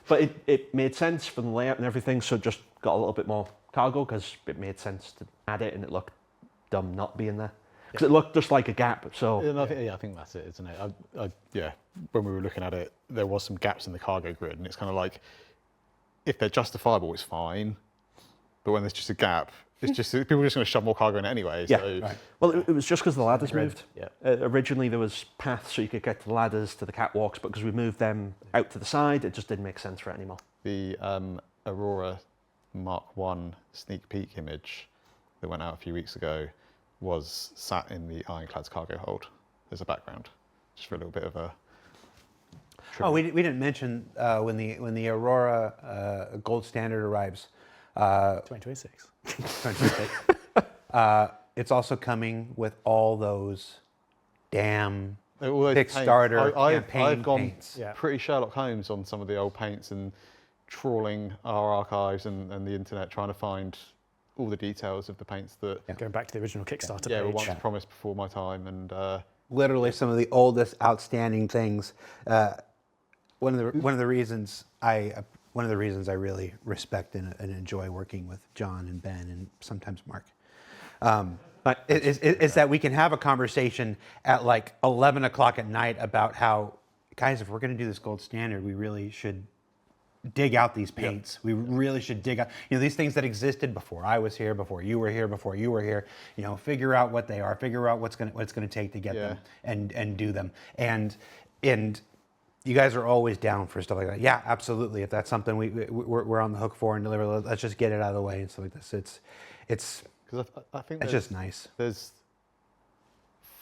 But it made sense from the layout and everything, so just got a little bit more cargo because it made sense to add it, and it looked dumb not being there. Because it looked just like a gap. So I think that's it, isn't it? When we were looking at it, there was some gaps in the cargo grid, and it's kind of like, if they're justifiable, it's fine. But when there's just a gap, it's just people are just going to shove more cargo in it anyway. Yeah. So. Right. Well, it was just because the ladders moved. Yeah. Originally, there was paths so you could get to the ladders to the catwalks, but because we moved them out to the side, it just didn't make sense for it anymore. The Aurora Mark 1 sneak peek image that went out a few weeks ago was sat in the Ironclad's cargo hold as a background, just for a little bit of a. Oh, we didn't mention when the Aurora Gold Standard arrives. 2026. 2026. It's also coming with all those damn Kickstarter campaign I've gone paints. pretty Sherlock Holmes on some of the old paints and trawling our archives and the internet, trying to find all the details of the paints that. Yeah. Going back to the original Kickstarter were page. once promised before my time, and Literally some of the oldest outstanding things. One of the reasons I really respect and enjoy working with John and Ben and sometimes Mark is that we can have a conversation at like 11 o'clock at night about how, guys, if we're going to do this gold standard, we really should dig out these paints. We really should dig out, these things that existed before I was here, before you were here, before you were here. Figure out what they are, figure out what it's going to take to get them, and do them. And you guys are always down for stuff like that. Yeah, absolutely. If that's something we're on the hook for and deliver, let's just get it out of the way and stuff like this. It's because I think it's just nice. There's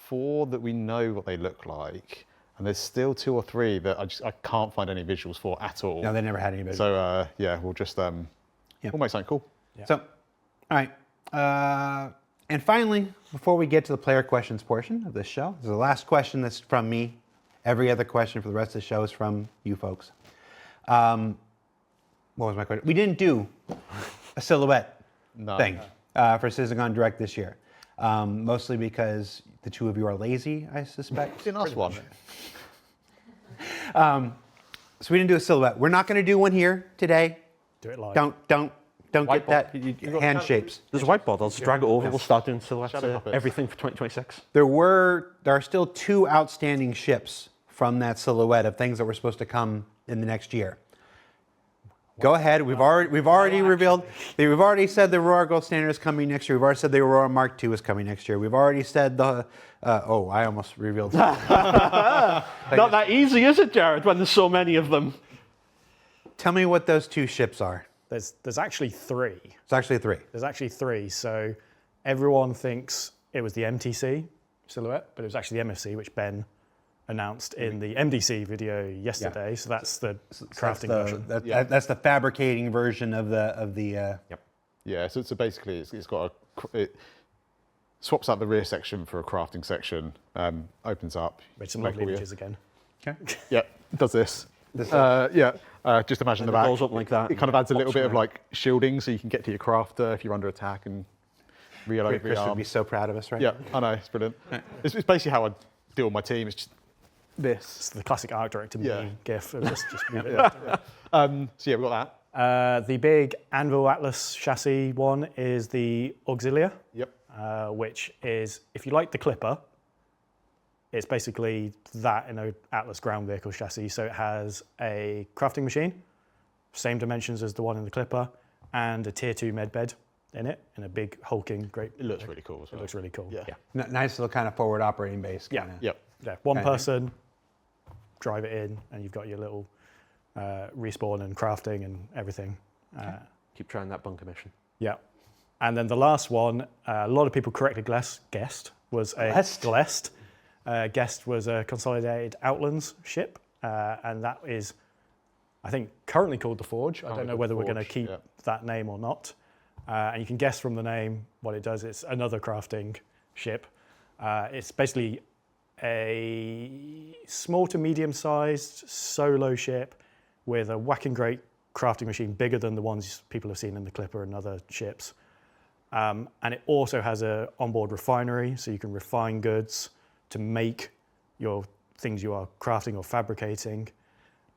4 that we know what they look like, and there's still 2 or 3 that I can't find any visuals for at all. No, they never had any visuals. So we'll just we'll make something cool. Yeah. So, all right. And finally, before we get to the player questions portion of this show, this is the last question that's from me. Every other question for the rest of the show is from you folks. What was my question? We didn't do a silhouette thing for Syzagon Direct this year, mostly because the 2 of you are lazy, I suspect. Didn't ask one. So we didn't do a silhouette. We're not going to do one here today. Do it live. Don't get that hand shapes. There's a whiteboard. I'll just drag it over. We'll start doing silhouettes. Everything for 2026. There are still 2 outstanding ships from that silhouette of things that were supposed to come in the next year. Go ahead. We've already revealed. We've already said the Aurora Gold Standard is coming next year. We've already said the Aurora Mark II is coming next year. We've already said the. Oh, I almost revealed. Not that easy, is it, Jared, when there's so many of them? Tell me what those two ships are. There's actually three. It's actually three. There's actually three. So everyone thinks it was the MTC silhouette, but it was actually the MFC, which Ben announced in the MDC video yesterday. Yeah. So that's the crafting version. That's the fabricating version of the. Yep. Yeah. So basically, it's got it swaps out the rear section for a crafting section. Opens up. Made some lovely images again. Okay. Yeah. Does this. Just imagine the back. Goes up like that. It kind of adds a little bit of like shielding, so you can get to your crafter if you're under attack and reload. Chris would be so proud of us, right? Yeah, I know, it's brilliant. It's basically how I deal with my team. It's just this. It's the classic art director meme gif. Of just So yeah, we've got that. The big Anvil Atlas chassis one is the Auxilia. Yep. Which is, if you like the Clipper, it's basically that in an Atlas ground vehicle chassis. So it has a crafting machine, same dimensions as the one in the Clipper, and a tier 2 med bed in it, in a big hulking great. It looks really cool as well. It looks really cool. Yeah. Nice little kind of forward operating base. Yeah. Kinda. Yep. Yeah. One person, drive it in, and you've got your little respawn and crafting and everything. Keep trying that bunker mission. Yeah. And then the last one, a lot of people correctly guessed was a Glest. Guest was a consolidated Outlands ship, and that is, I think, currently called the Forge. I don't know whether we're going to keep that name or not. And you can guess from the name what it does. It's another crafting ship. It's basically a small to medium-sized solo ship with a whacking great crafting machine, bigger than the ones people have seen in the Clipper and other ships. And it also has an onboard refinery, so you can refine goods to make your things you are crafting or fabricating.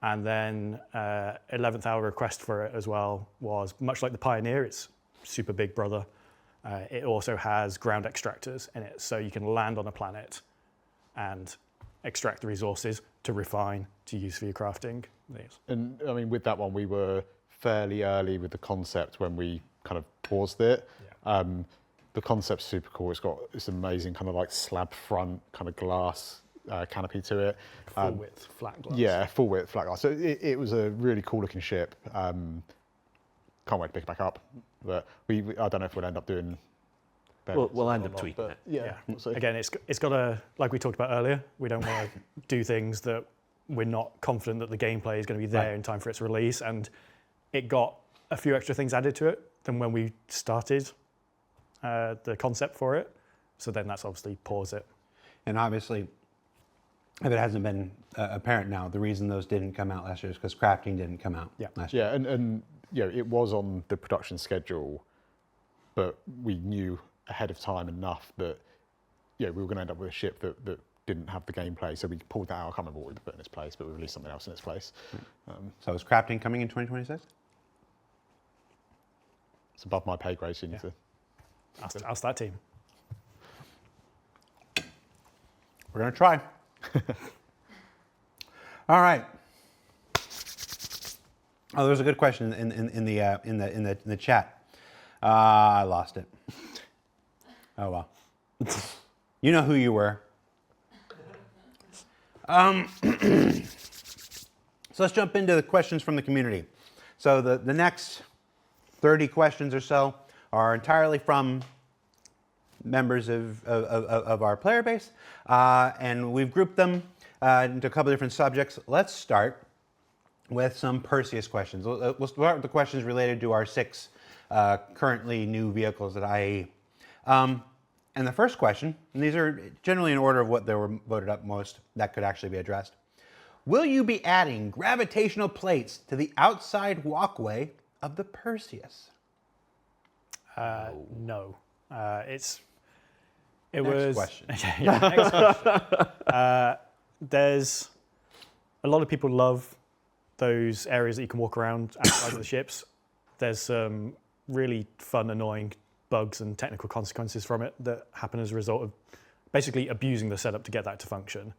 And then 11th hour request for it as well was, much like the Pioneer, it's super big brother. It also has ground extractors in it, so you can land on a planet and extract the resources to refine, to use for your crafting. And I mean, with that one, we were fairly early with the concept when we kind of paused it. Yeah. The concept's super cool. It's got this amazing kind of like slab front kind of glass canopy to it. Full width flat glass. Yeah, full width flat glass. So it was a really cool looking ship. Can't wait to pick it back up. But I don't know if we'll end up doing. We'll end up tweaking it. Yeah. Again, it's got a, like we talked about earlier, we don't want to do things that we're not confident that the gameplay is going to be there in time for its release. And it got a few extra things added to it than when we started the concept for it. So then that's obviously pause it. And obviously, if it hasn't been apparent now, the reason those didn't come out last year is because crafting didn't come out last year. Yeah, and you know, it was on the production schedule, but we knew ahead of time enough that we were going to end up with a ship that didn't have the gameplay, so we pulled that out. I can't remember what we put in its place, but we released something else in its place. So is crafting coming in 2026? It's above my pay grade, so you need to... Ask that team. We're going to try. All right. Oh, there's a good question in the chat. I lost it. Oh well. You know who you were. So let's jump into the questions from the community. So the next 30 questions or so are entirely from members of our player base, and we've grouped them into a couple different subjects. Let's start with some Perseus questions. We'll start with the questions related to our 6 currently new vehicles at IAE. And the first question, and these are generally in order of what they were voted up most that could actually be addressed. Will you be adding gravitational plates to the outside walkway of the Perseus? No. Next question. Next question. There's a lot of people love those areas that you can walk around outside of the ships. There's some really fun, annoying bugs and technical consequences from it that happen as a result of basically abusing the setup to get that to function.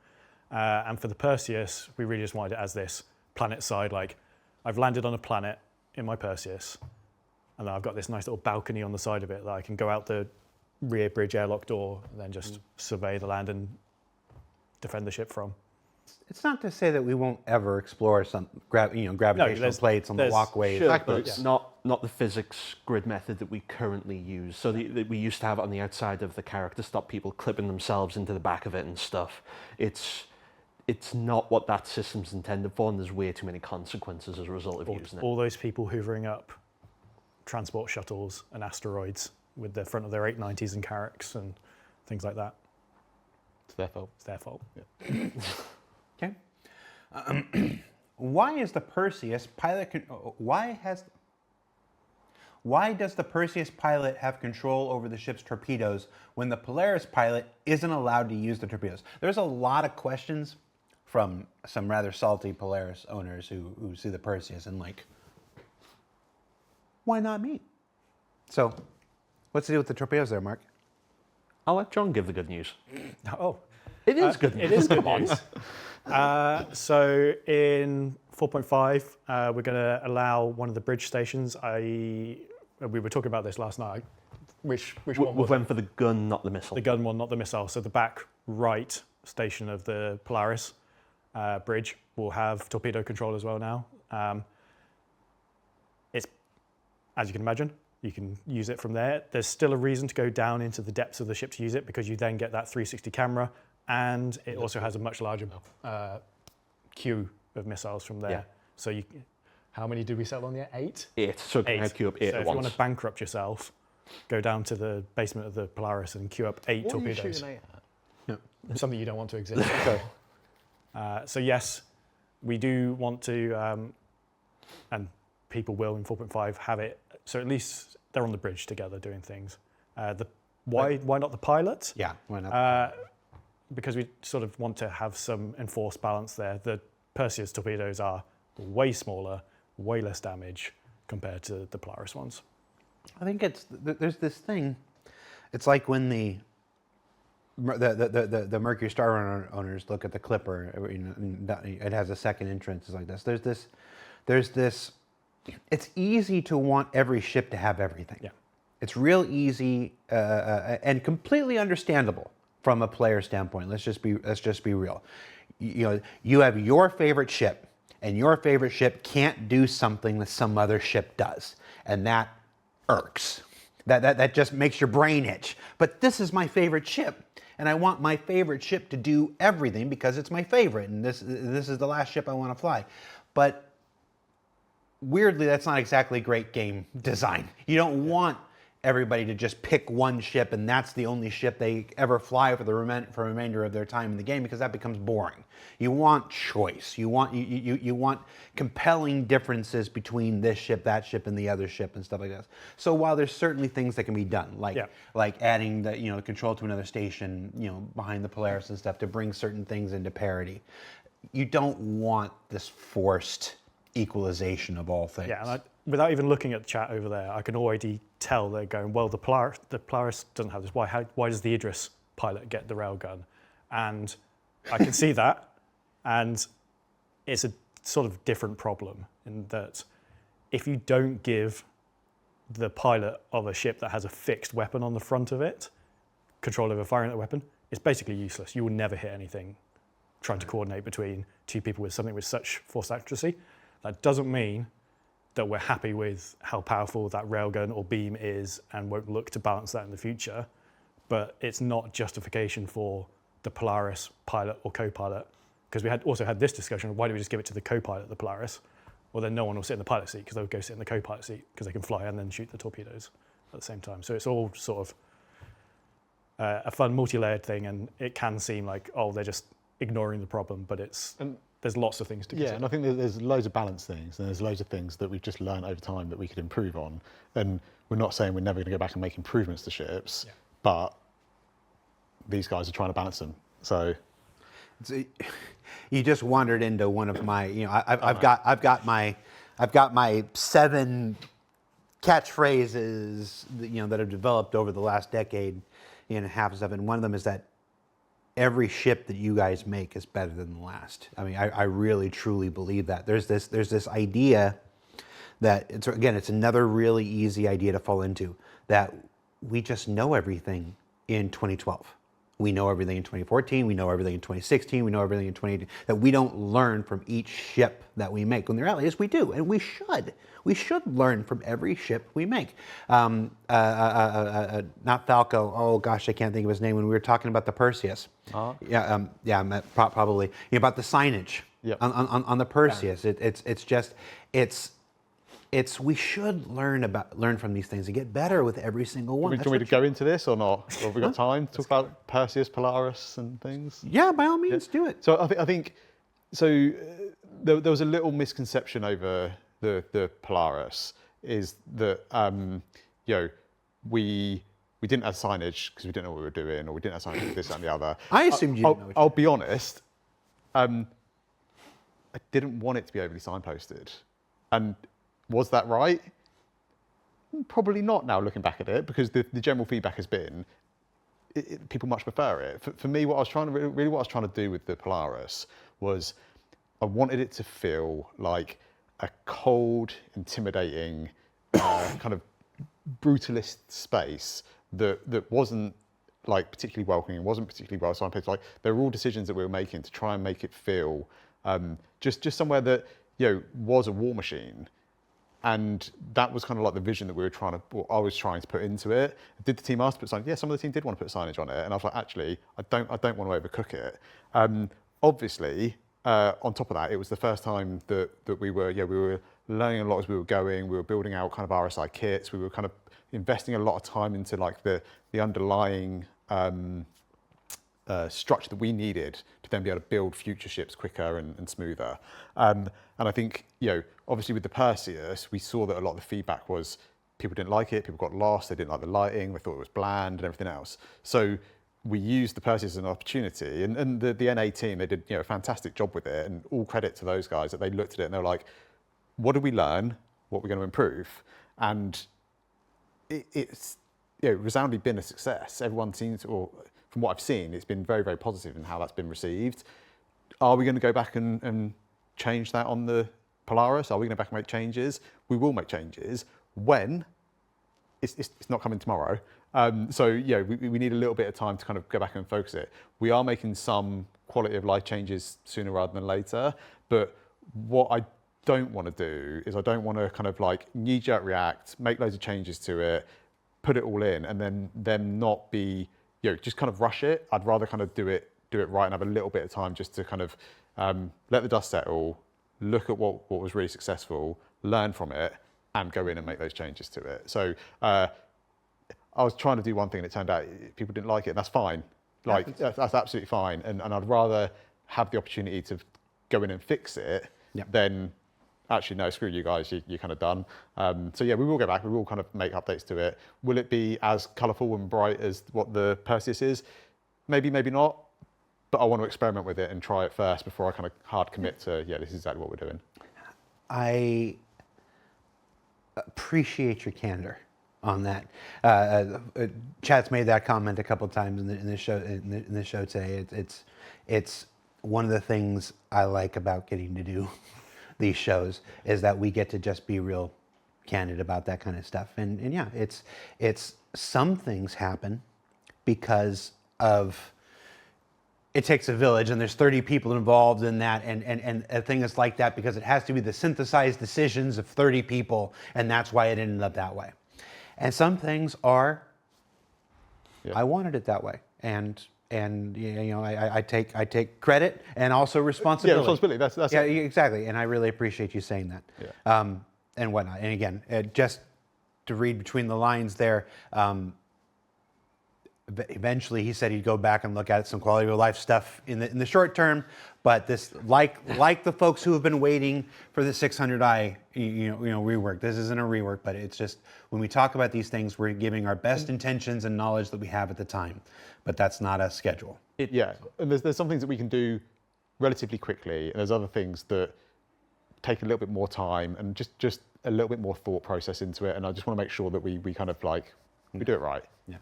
And for the Perseus, we really just wanted it as this planet side, like I've landed on a planet in my Perseus, and then I've got this nice little balcony on the side of it that I can go out the rear bridge airlock door and then just survey the land and defend the ship from. It's not to say that we won't ever explore some gravitational plates on the walkways. Sure, Back but boots. not the physics grid method that we currently use. So that we used to have it on the outside of the character to stop people clipping themselves into the back of it and stuff. It's not what that system's intended for, and there's way too many consequences as a result of using it. All those people hoovering up transport shuttles and asteroids with the front of their 890s and Carracks and things like that. It's their fault. It's their fault. Yeah. Okay. Why is the Perseus pilot? Why does the Perseus pilot have control over the ship's torpedoes when the Polaris pilot isn't allowed to use the torpedoes? There's a lot of questions from some rather salty Polaris owners who see the Perseus and like, why not me? So, what's the deal with the torpedoes there, Mark? I'll let John give the good news. Oh, It is good news. it is good news. So in 4.5, we're going to allow one of the bridge stations. We were talking about this last night. Which one We was it? went for the gun, not the missile. The gun one, not the missile. So the back right station of the Polaris bridge will have torpedo control as well now. It's, as you can imagine, you can use it from there. There's still a reason to go down into the depths of the ship to use it because you then get that 360 camera, and it also has a much larger queue of missiles from there. Yeah. So how many did we settle on there? 8? 8. So can I queue up 8 So at if you want once. to bankrupt yourself, go down to the basement of the Polaris and queue up 8 What are you torpedoes. shooting at? Something you don't want to exist. So yes, we do want to, and people will in 4.5 have it. So at least they're on the bridge together doing things. Why not the pilot? Yeah, why not? Because we sort of want to have some enforced balance there. The Perseus torpedoes are way smaller, way less damage compared to the Polaris ones. I think there's this thing. It's like when the Mercury Star owners look at the Clipper. It has a second entrance. It's like this. There's this. It's easy to want every ship to have everything. Yeah. It's real easy and completely understandable from a player standpoint. Let's just be real. You have your favorite ship, and your favorite ship can't do something that some other ship does, and that irks. That just makes your brain itch. But this is my favorite ship, and I want my favorite ship to do everything because it's my favorite, and this is the last ship I want to fly. But weirdly, that's not exactly great game design. You don't want everybody to just pick one ship and that's the only ship they ever fly for the remainder of their time in the game, because that becomes boring. You want choice. You want compelling differences between this ship, that ship, and the other ship and stuff like that. So while there's certainly things that can be done, like adding the control to another station, behind the Polaris and stuff to bring certain things into parity, you don't want this forced equalization of all things. Yeah, and without even looking at the chat over there, I can already tell they're going, well, the Polaris doesn't have this. Why does the Idris pilot get the railgun? And I can see that, and it's a sort of different problem in that if you don't give the pilot of a ship that has a fixed weapon on the front of it control over firing that weapon, it's basically useless. You will never hit anything trying to coordinate between two people with something with such force accuracy. That doesn't mean that we're happy with how powerful that railgun or beam is and won't look to balance that in the future, but it's not justification for the Polaris pilot or co-pilot, because we also had this discussion of why do we just give it to the co-pilot, the Polaris? Well, then no one will sit in the pilot seat because they'll go sit in the co-pilot seat because they can fly and then shoot the torpedoes at the same time. So it's all sort of a fun multi-layered thing, and it can seem like, oh, they're just ignoring the problem, but there's lots of things to consider. Yeah, and I think there's loads of balance things, and there's loads of things that we've just learned over time that we could improve on. And we're not saying we're never going to go back and make improvements to ships, but these guys are trying to balance them. So you just wandered into one of my, I've got my 7 catchphrases that have developed over the last decade and a half, and one of them is that every ship that you guys make is better than the last. I mean, I really truly believe that. There's this idea that it's another really easy idea to fall into, that we just know everything in 2012. We know everything in 2014, we know everything in 2016, we know everything in 2018, that we don't learn from each ship that we make. When the reality is we do, and we should. We should learn from every ship we make. Not Falco, oh gosh, I can't think of his name, when we were talking about the Perseus. Probably. About the signage on the Perseus. We should learn from these things and get better with every single one. Do you want me to go into this or not? Or have we got time to talk about Perseus, Polaris and things? Yeah, by all means, do it. So I think there was a little misconception over the Polaris, is that we didn't have signage because we didn't know what we were doing, or we didn't have signage for this and the other. I assumed you didn't know what you I'll be honest, I didn't want it to be overly signposted. And was that right? Probably not now, looking back at it, because the general feedback has been people much prefer it. For me, what I was trying to do with the Polaris was I wanted it to feel like a cold, intimidating, kind of brutalist space that wasn't like particularly welcoming, wasn't particularly well signposted. Like, there were all decisions that we were making to try and make it feel just somewhere that was a war machine. And that was kind of like the vision that I was trying to put into it. Did the team ask to put signage? Yeah, some of the team did want to put signage on it, and I was like, actually, I don't want to overcook it. Obviously, on top of that, it was the first time that we were learning a lot as we were going. We were building out kind of RSI kits. We were kind of investing a lot of time into like the underlying structure that we needed to then be able to build future ships quicker and smoother. And I think, obviously with the Perseus, we saw that a lot of the feedback was people didn't like it, people got lost, they didn't like the lighting, they thought it was bland and everything else. So we used the Perseus as an opportunity, and the NA team, they did a fantastic job with it, and all credit to those guys that they looked at it and they were like, what did we learn? What are we going to improve? And it's resoundingly been a success. Everyone seems to, or from what I've seen, it's been very, very positive in how that's been received. Are we going to go back and change that on the Polaris? Are we going to go back and make changes? We will make changes. When? It's not coming tomorrow. We need a little bit of time to kind of go back and focus it. We are making some quality of life changes sooner rather than later, but what I don't want to do is I don't want to kind of like knee-jerk react, make loads of changes to it, put it all in, and then them not be, just kind of rush it. I'd rather kind of do it right and have a little bit of time just to kind of let the dust settle, look at what was really successful, learn from it, and go in and make those changes to it. So I was trying to do one thing and it turned out people didn't like it, and that's fine. Like, that's absolutely fine. And I'd rather have the opportunity to go in and fix it than actually, no, screw you guys, you're kind of done. We will go back, we will kind of make updates to it. Will it be as colourful and bright as what the Perseus is? Maybe, maybe not. But I want to experiment with it and try it first before I kind of hard commit to, this is exactly what we're doing. I appreciate your candor on that. Chat's made that comment a couple of times in the show today. It's one of the things I like about getting to do these shows is that we get to just be real candid about that kind of stuff. And it's some things happen because of it takes a village, and there's 30 people involved in that, and a thing is like that because it has to be the synthesized decisions of 30 people, and that's why it ended up that way. And some things are, I wanted it that way, and I take credit and also responsibility. Yeah, responsibility. That's yeah, it. Exactly, and I really appreciate you saying that. Yeah. And whatnot. And again, just to read between the lines there. Eventually, he said he'd go back and look at some quality of life stuff in the short term, but this, like the folks who have been waiting for the 600i, rework. This isn't a rework, but it's just when we talk about these things, we're giving our best intentions and knowledge that we have at the time, but that's not a schedule. And there's some things that we can do relatively quickly, and there's other things that take a little bit more time and just a little bit more thought process into it. And I just want to make sure that we kind of like we do it right. Yeah.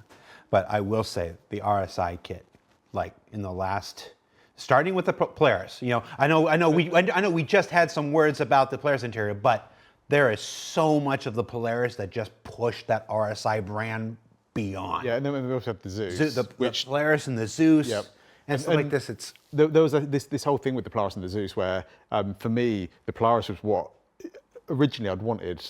But I will say the RSI kit, like in the last, starting with the Polaris, I know we just had some words about the Polaris interior, but there is so much of the Polaris that just pushed that RSI brand beyond. Yeah, and then we also have the Zeus, The which Polaris and the Zeus, Yep. and stuff like this. It's there was this whole thing with the Polaris and the Zeus where, for me, the Polaris was what originally I'd wanted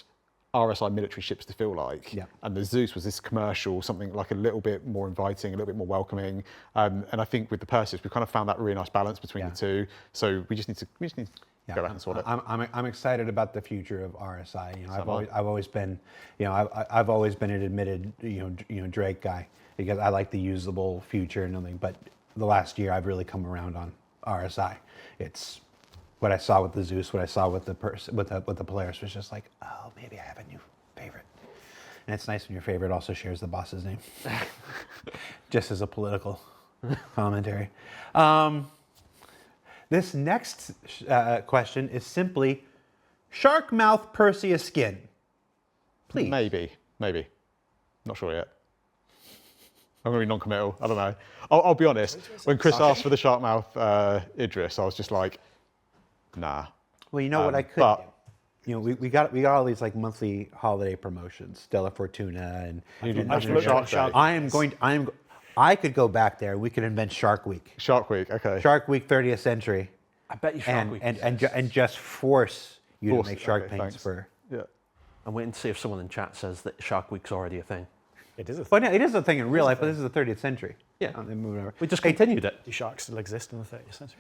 RSI military ships to feel like, Yeah. and the Zeus was this commercial, something like a little bit more inviting, a little bit more welcoming, and I think with the Perseus we kind of found that really nice balance between the two. So we just need to go back and sort it. I'm excited about the future of RSI. You know, I've always been, you know, I've always been an admitted, you know, Drake guy because I like the usable future and everything. But the last year I've really come around on RSI. It's what I saw with the Zeus, what I saw with the Polaris was just like, oh, maybe I have a new favorite. And it's nice when your favorite also shares the boss's name, just as a political commentary. This next question is simply, shark mouth Perseus skin, please. Maybe. Not sure yet. I'm going to be non-committal. I don't know. I'll be honest. When Chris asked for the shark mouth Idris, I was just like, nah. Well, you know what I could do? You know, we got all these like monthly holiday promotions, Stella Fortuna, and I could go back there. We could invent Shark Week. Shark Week, okay. Shark Week 30th century. I bet you Shark Week and just force you to make shark paints thanks. for. Yeah. I'm waiting to see if someone in chat says that Shark Week's already a thing. It is a Well, no, it is a thing in real life, but this is the 30th century. Yeah. They're moving over. We just continued it. Do sharks still exist in the 30th century?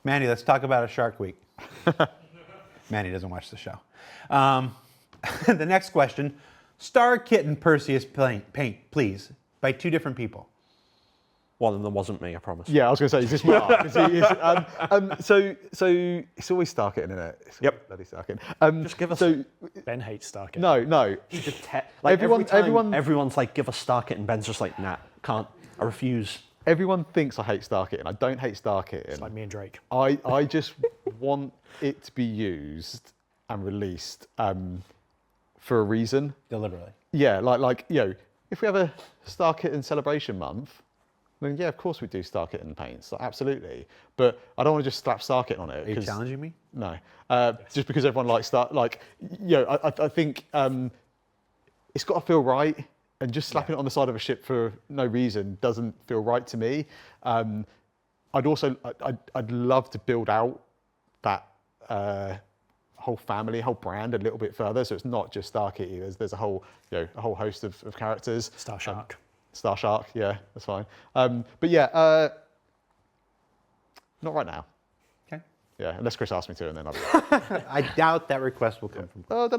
Manny, let's talk about a Shark Week. Manny doesn't watch the show. The next question, Star Kitten Perseus paint, please, by two different people. One of them wasn't me, I promise. Yeah, I was going to say, is this Mark? So it's always Starkitten, isn't it? It's Yep. Bloody Starkitten. Just give us. Ben hates Starkit. No. Like Everyone- everyone's like, give us Starkit, and Ben's just like, nah, can't. I refuse. Everyone thinks I hate Starkitten. I don't hate Starkitten. It's like me and Drake. I just want it to be used and released for a reason. Deliberately. Yeah, like you know, if we have a Starkitten celebration month, then yeah, of course we do Starkitten paints, like, absolutely. But I don't want to just slap Starkitten on it. Are you challenging me? No, just because everyone likes I think it's got to feel right, and just slapping it on the side of a ship for no reason doesn't feel right to me. I'd love to build out that whole family, whole brand a little bit further, so it's not just Starkitty. There's a whole host of characters. Star Shark. Star Shark, yeah, that's fine. But yeah, not right now. Okay. Yeah, unless Chris asks me to, and then I'll be like, I doubt that request will come from. oh, I don't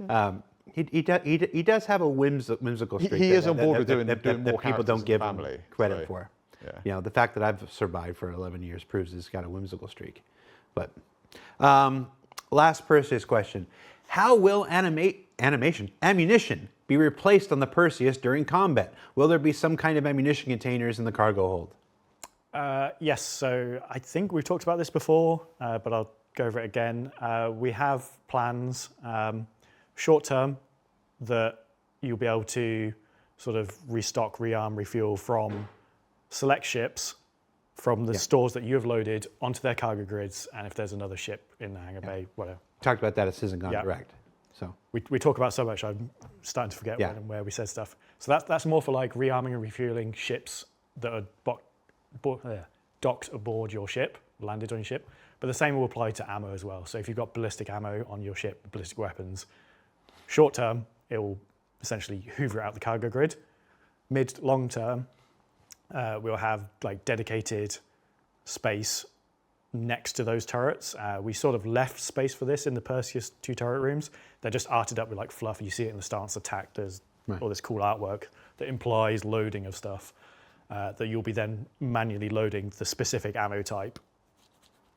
know. He does have a whimsical streak. He is on board with doing more people characters don't in give the him family, credit so, for. yeah. You know, the fact that I've survived for 11 years proves he's got a whimsical streak. But last Perseus question: how will ammunition be replaced on the Perseus during combat? Will there be some kind of ammunition containers in the cargo hold? Yes, so I think we've talked about this before, but I'll go over it again. We have plans, short term, that you'll be able to sort of restock, rearm, refuel from select ships from the stores that you have loaded onto their cargo grids, and if there's another ship in the hangar bay, whatever. Talked about that at Citizen Direct. So we talk about so much, I'm starting to forget when and where we said stuff. So that's more for like rearming and refueling ships that are docked aboard your ship, landed on your ship. But the same will apply to ammo as well. So if you've got ballistic ammo on your ship, ballistic weapons, short term, it will essentially hoover it out the cargo grid. Mid, long term, we'll have like dedicated space next to those turrets. We sort of left space for this in the Perseus 2 turret rooms. They're just arted up with like fluff. You see it in the stance attack. There's all this cool artwork that implies loading of stuff that you'll be then manually loading the specific ammo type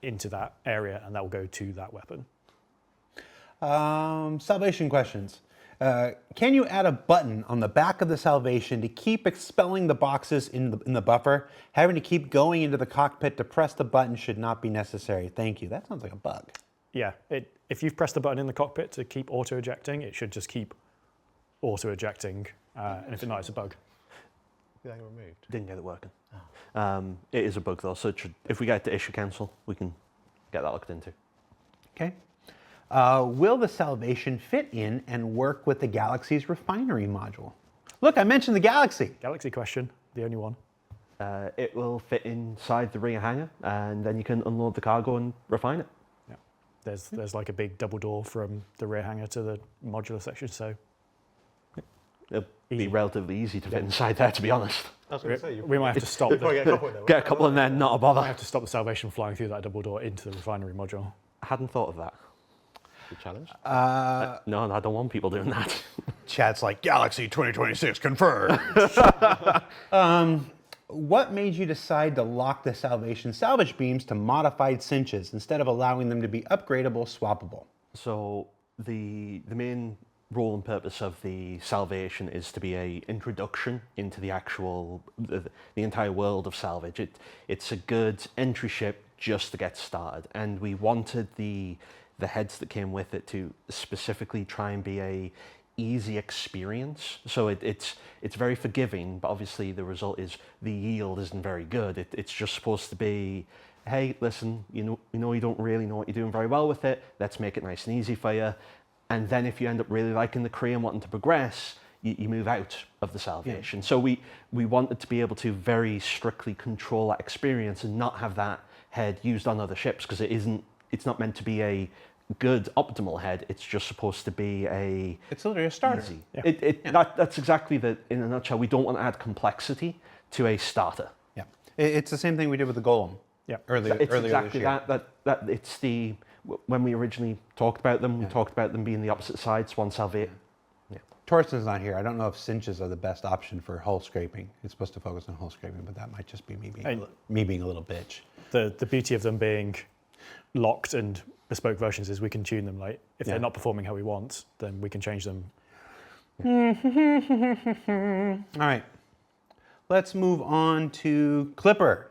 into that area, and that will go to that weapon. Salvation questions. Can you add a button on the back of the Salvation to keep expelling the boxes in the buffer? Having to keep going into the cockpit to press the button should not be necessary. Thank you. That sounds like a bug. Yeah, if you've pressed the button in the cockpit to keep auto-ejecting, it should just keep auto-ejecting, and if not, it's a bug. Removed. Didn't get it working. It is a bug though, so if we get to issue cancel, we can get that looked into. Okay. Will the Salvation fit in and work with the Galaxy's refinery module? Look, I mentioned the Galaxy. Galaxy question, the only one. It will fit inside the rear hangar, and then you can unload the cargo and refine it. Yeah. There's like a big double door from the rear hangar to the modular section, so It'll Easy. be relatively easy to fit inside there, to be honest. I was going to say, you we might have to stop probably the, get a couple in there. Get a couple in there, not a might bother. have to stop the Salvation flying through that double door into the refinery module. I hadn't thought of that. Good challenge. No, I don't want people doing that. Chat's like, Galaxy 2026 confirmed. What made you decide to lock the Salvation salvage beams to modified cinches instead of allowing them to be upgradable, swappable? So the main role and purpose of the Salvation is to be a introduction into the actual the entire world of salvage. It's a good entry ship just to get started, and we wanted the heads that came with it to specifically try and be a easy experience. So it's very forgiving, but obviously the result is the yield isn't very good. It's just supposed to be, hey, listen, you know you don't really know what you're doing very well with it. Let's make it nice and easy for you. And then if you end up really liking the Kree and wanting to progress, you move out of the Salvation. Yeah. So we wanted to be able to very strictly control that experience and not have that head used on other ships, because it's not meant to be a good optimal head. It's just supposed to be it's literally a starter. Easy. Yeah. That's exactly in a nutshell. We don't want to add complexity to a starter. Yeah, it's the same thing we did with the Golem. Yeah, earlier exactly this year. that it's the when we originally talked about them, we talked about them being the opposite sides. One Salvation. Yeah. Torsten's not here. I don't know if cinches are the best option for hull scraping. It's supposed to focus on hull scraping, but that might just be me being a little bitch. The beauty of them being locked and bespoke versions is we can tune them. Like if they're not performing how we want, then we can change them. All right, let's move on to Clipper.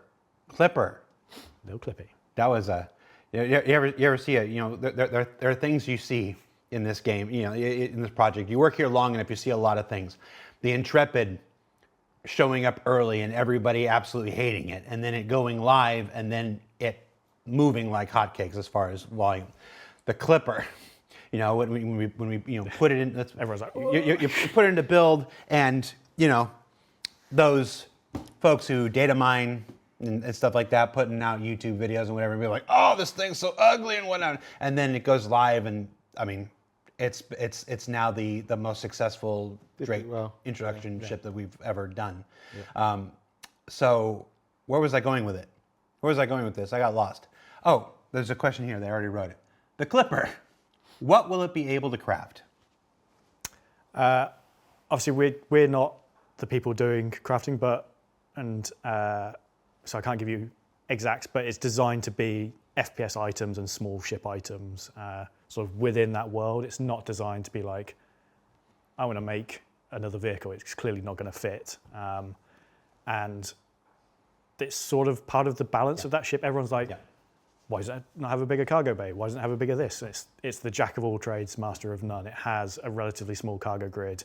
No Clippy. That was a. You ever see it? You know, there are things you see in this game. You know, in this project, you work here long enough, you see a lot of things. The Intrepid showing up early and everybody absolutely hating it, and then it going live, and then it moving like hotcakes as far as volume. The Clipper, you know, when we put it in, Everyone's like, you put it into build, and you know, those folks who data mine and stuff like that, putting out YouTube videos and whatever, and be like, oh, this thing's so ugly and whatnot, and then it goes live, and I mean, it's now the most successful Drake introduction ship that we've ever done. Yeah. So where was I going with it? Where was I going with this? I got lost. Oh, there's a question here. They already wrote it. The Clipper, what will it be able to craft? Obviously, we're not the people doing crafting, so I can't give you exacts, but it's designed to be FPS items and small ship items, sort of within that world. It's not designed to be like, I want to make another vehicle. It's clearly not going to fit. And it's sort of part of the balance of that ship. Everyone's like, why does it not have a bigger cargo bay? Why doesn't it have a bigger this? It's the jack of all trades, master of none. It has a relatively small cargo grid,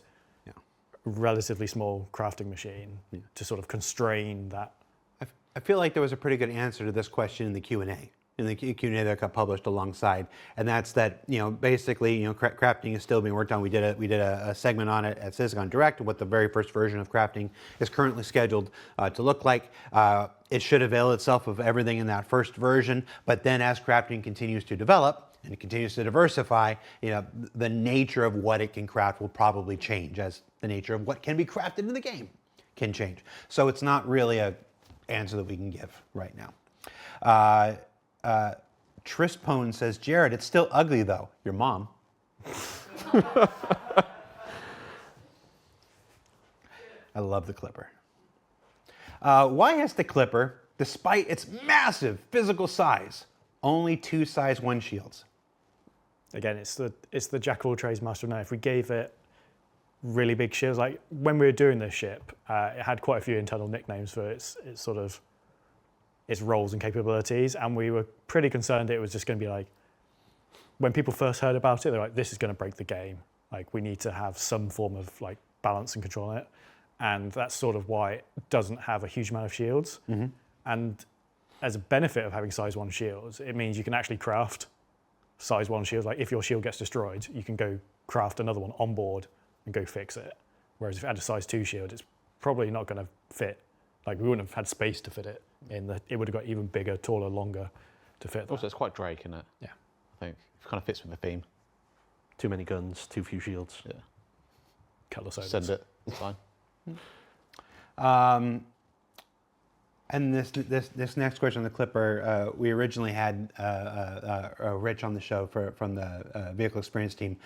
relatively small crafting machine to sort of constrain that. I feel like there was a pretty good answer to this question in the Q&A. In the Q&A that got published alongside, and that's that, you know, basically, you know, crafting is still being worked on. We did a segment on it at CitizenCon Direct, what the very first version of crafting is currently scheduled to look like. It should avail itself of everything in that first version, but then as crafting continues to develop and it continues to diversify, you know, the nature of what it can craft will probably change as the nature of what can be crafted in the game can change. So it's not really a answer that we can give right now. Trispone says, Jared, it's still ugly though. Your mom. I love the Clipper. Why has the Clipper, despite its massive physical size, only 2 size 1 shields? Again, it's the jack of all trades, master of none. If we gave it really big shields, like when we were doing this ship, it had quite a few internal nicknames for its sort of its roles and capabilities, and we were pretty concerned it was just going to be like, when people first heard about it, they're like, this is going to break the game. Like, we need to have some form of like balance and control on it, and that's sort of why it doesn't have a huge amount of shields. And as a benefit of having size 1 shields, it means you can actually craft size 1 shield. Like if your shield gets destroyed, you can go craft another one on board and go fix it. Whereas if it had a size 2 shield, it's probably not going to fit. Like we wouldn't have had space to fit it. It would have got even bigger, taller, longer to fit. Also, it's quite Drake, isn't it? Yeah. I think it kind of fits with the theme. Too many guns, too few shields. Yeah. Cutlass overs. Send it. It's fine. And this next question on the Clipper, we originally had Rich on the show from the vehicle experience team.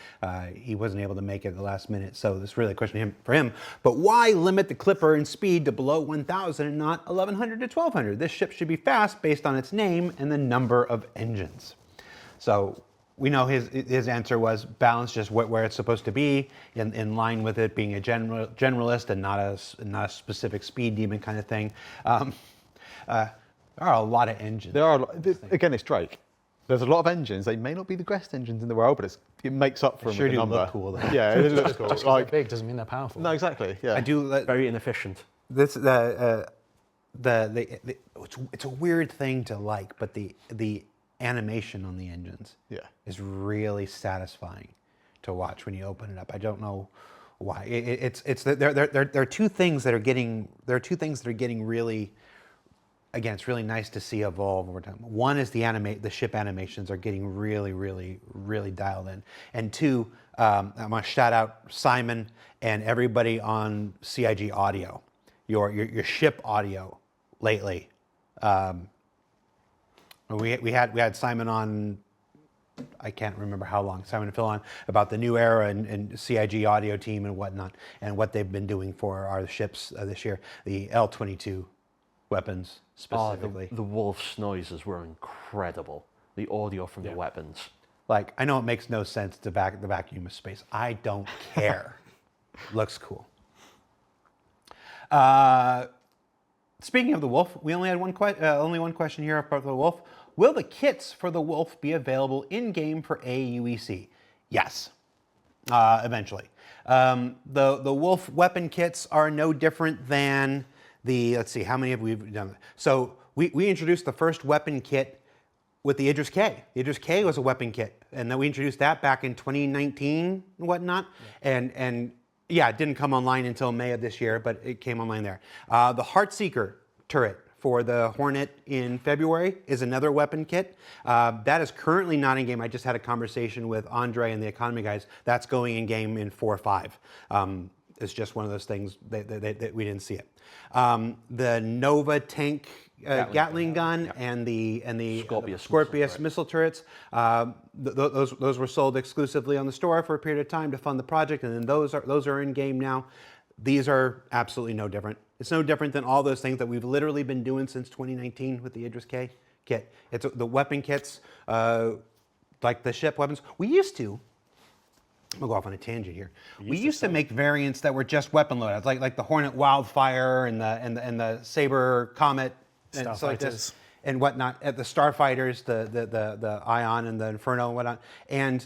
He wasn't able to make it at the last minute, so this is really a question for him. But why limit the Clipper in speed to below 1,000 and not 1,100 to 1,200? This ship should be fast based on its name and the number of engines. So we know his answer was balance just where it's supposed to be, in line with it being a generalist and not a specific speed demon kind of thing. There are a lot of engines. There are, again, it's Drake. There's a lot of engines. They may not be the best engines in the world, but it makes up for them Sure with do the number. look cool, though. Yeah, it looks cool. Just 'cause Like, they're big doesn't mean they're powerful. no, exactly. Yeah. I do. Very inefficient. It's a weird thing to like, but the animation on the engines Yeah. is really satisfying to watch when you open it up. I don't know why. There are two things that are getting really. Again, it's really nice to see evolve over time. One is the ship animations are getting really, really, really dialed in. And two, I'm gonna shout out Simon and everybody on CIG Audio, your ship audio lately. We had Simon on, I can't remember how long, Simon and Phil on, about the new era and CIG Audio team and whatnot, and what they've been doing for our ships this year. The L-22 weapons specifically. The Wolf's noises were incredible. The audio from the weapons. Like, I know it makes no sense to the vacuum of space. I don't care. Looks cool. Speaking of the Wolf, we only had only one question here about the Wolf. Will the kits for the Wolf be available in-game for AUEC? Yes, eventually. The Wolf weapon kits are no different than let's see, how many have we done? So we introduced the first weapon kit with the Idris K. The Idris K was a weapon kit, and then we introduced that back in 2019 and whatnot. Yeah. And yeah, it didn't come online until May of this year, but it came online there. The Heartseeker turret for the Hornet in February is another weapon kit. That is currently not in game. I just had a conversation with Andre and the economy guys. That's going in game in 4.5. It's just one of those things that we didn't see it. The Nova tank Gatling gun and the Scorpius missile turrets. Those were sold exclusively on the store for a period of time to fund the project, and then those are in game now. These are absolutely no different. It's no different than all those things that we've literally been doing since 2019 with the Idris K kit. It's the weapon kits, like the ship weapons. We used to. I'm gonna go off on a tangent here. We used to make variants that were just weapon loadouts, like the Hornet Wildfire and the Saber Comet and stuff like this and whatnot. At the Starfighters, the Ion and the Inferno and whatnot. And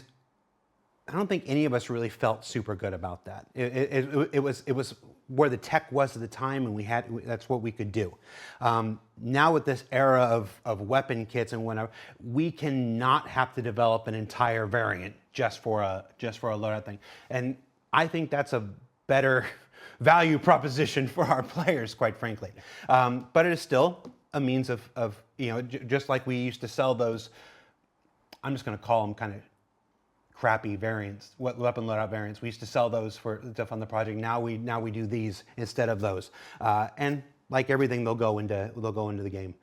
I don't think any of us really felt super good about that. It was where the tech was at the time, and that's what we could do. Now with this era of weapon kits and whatever, we cannot have to develop an entire variant just for a loadout thing. And I think that's a better value proposition for our players, quite frankly. But it is still a means of just like we used to sell those, I'm just going to call them kind of crappy variants, weapon loadout variants. We used to sell those to fund the project. Now we do these instead of those. And like everything, they'll go into the game.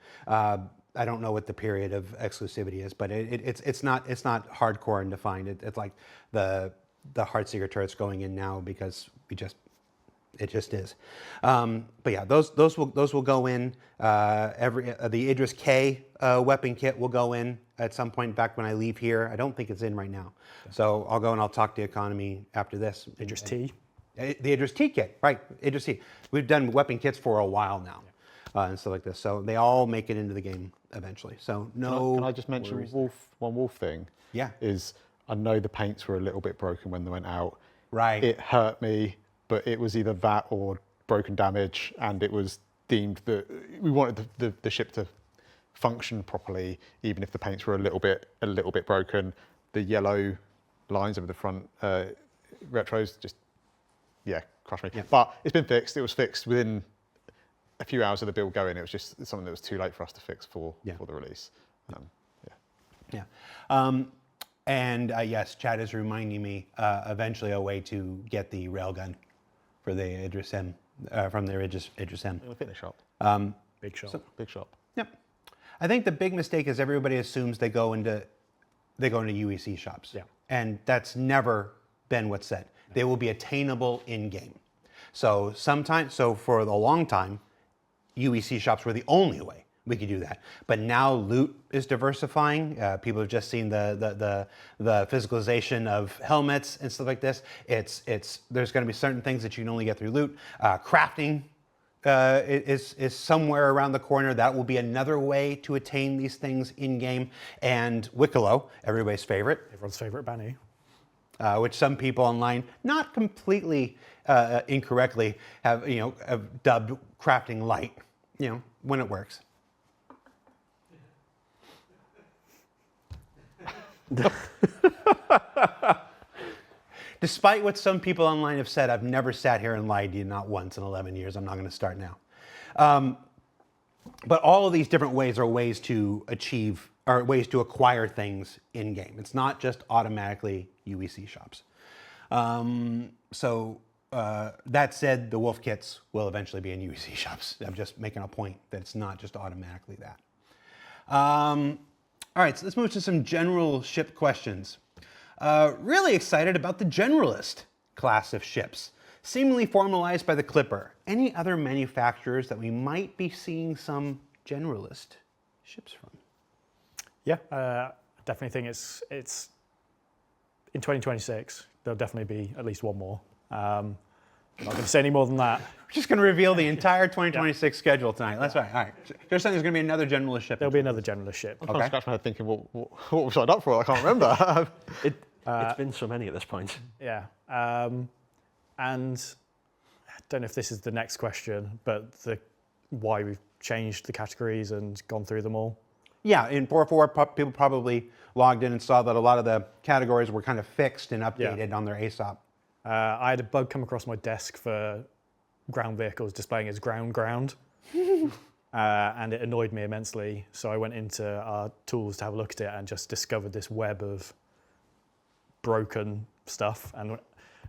I don't know what the period of exclusivity is, but it's not hardcore and defined. It's like the Heartseeker turrets going in now because it just is. But yeah, those will go in. The Idris K weapon kit will go in at some point back when I leave here. I don't think it's in right now. So I'll go and I'll talk to economy after this. Idris T. The Idris T kit, right? Idris T. We've done weapon kits for a while now, and stuff like this. So they all make it into the game eventually. So no. Can I just mention one wolf thing? Yeah. I know the paints were a little bit broken when they went out. Right. It hurt me, but it was either that or broken damage, and it was deemed that we wanted the ship to function properly, even if the paints were a little bit broken. the yellow lines over the front retros just, yeah, crushed me. Yeah. But it's been fixed. It was fixed within a few hours of the build going. It was just something that was too late for us to fix for the release. Yeah. And yes, Chad is reminding me eventually a way to get the railgun for the Idris M, from the Idris M. It'll fit the shop. Big shop. Big shop. Yep. I think the big mistake is everybody assumes they go into UEC shops. Yeah. And that's never been what's said. They will be attainable in game. So for a long time, UEC shops were the only way we could do that. But now loot is diversifying. People have just seen the physicalization of helmets and stuff like this. There's going to be certain things that you can only get through loot. Crafting is somewhere around the corner. That will be another way to attain these things in game. And Wicklow, everybody's favorite. Everyone's favorite Banu. Which some people online, not completely incorrectly, have dubbed crafting light. When it works. Despite what some people online have said, I've never sat here and lied to you, not once in 11 years. I'm not going to start now. But all of these different ways are ways to achieve, or ways to acquire things in game. It's not just automatically UEC shops. That said, the Wolf kits will eventually be in UEC shops. I'm just making a point that it's not just automatically that. All right, so let's move to some general ship questions. Really excited about the Generalist class of ships, seemingly formalized by the Clipper. Any other manufacturers that we might be seeing some Generalist ships from? Yeah, definitely think it's in 2026. There'll definitely be at least one more. I'm not going to say any more than that. We're just going to reveal the entire 2026 schedule tonight. That's right. All right. You're saying there's going to be another Generalist ship. There'll be another Generalist ship. I'm trying to scratch my head thinking, what we signed up for? I can't remember. It's been so many at this point. Yeah. And I don't know if this is the next question, but why we've changed the categories and gone through them all. Yeah, in 4.4, people probably logged in and saw that a lot of the categories were kind of fixed and updated on their ASOP. I had a bug come across my desk for ground vehicles displaying as ground. And it annoyed me immensely. So I went into our tools to have a look at it and just discovered this web of broken stuff. And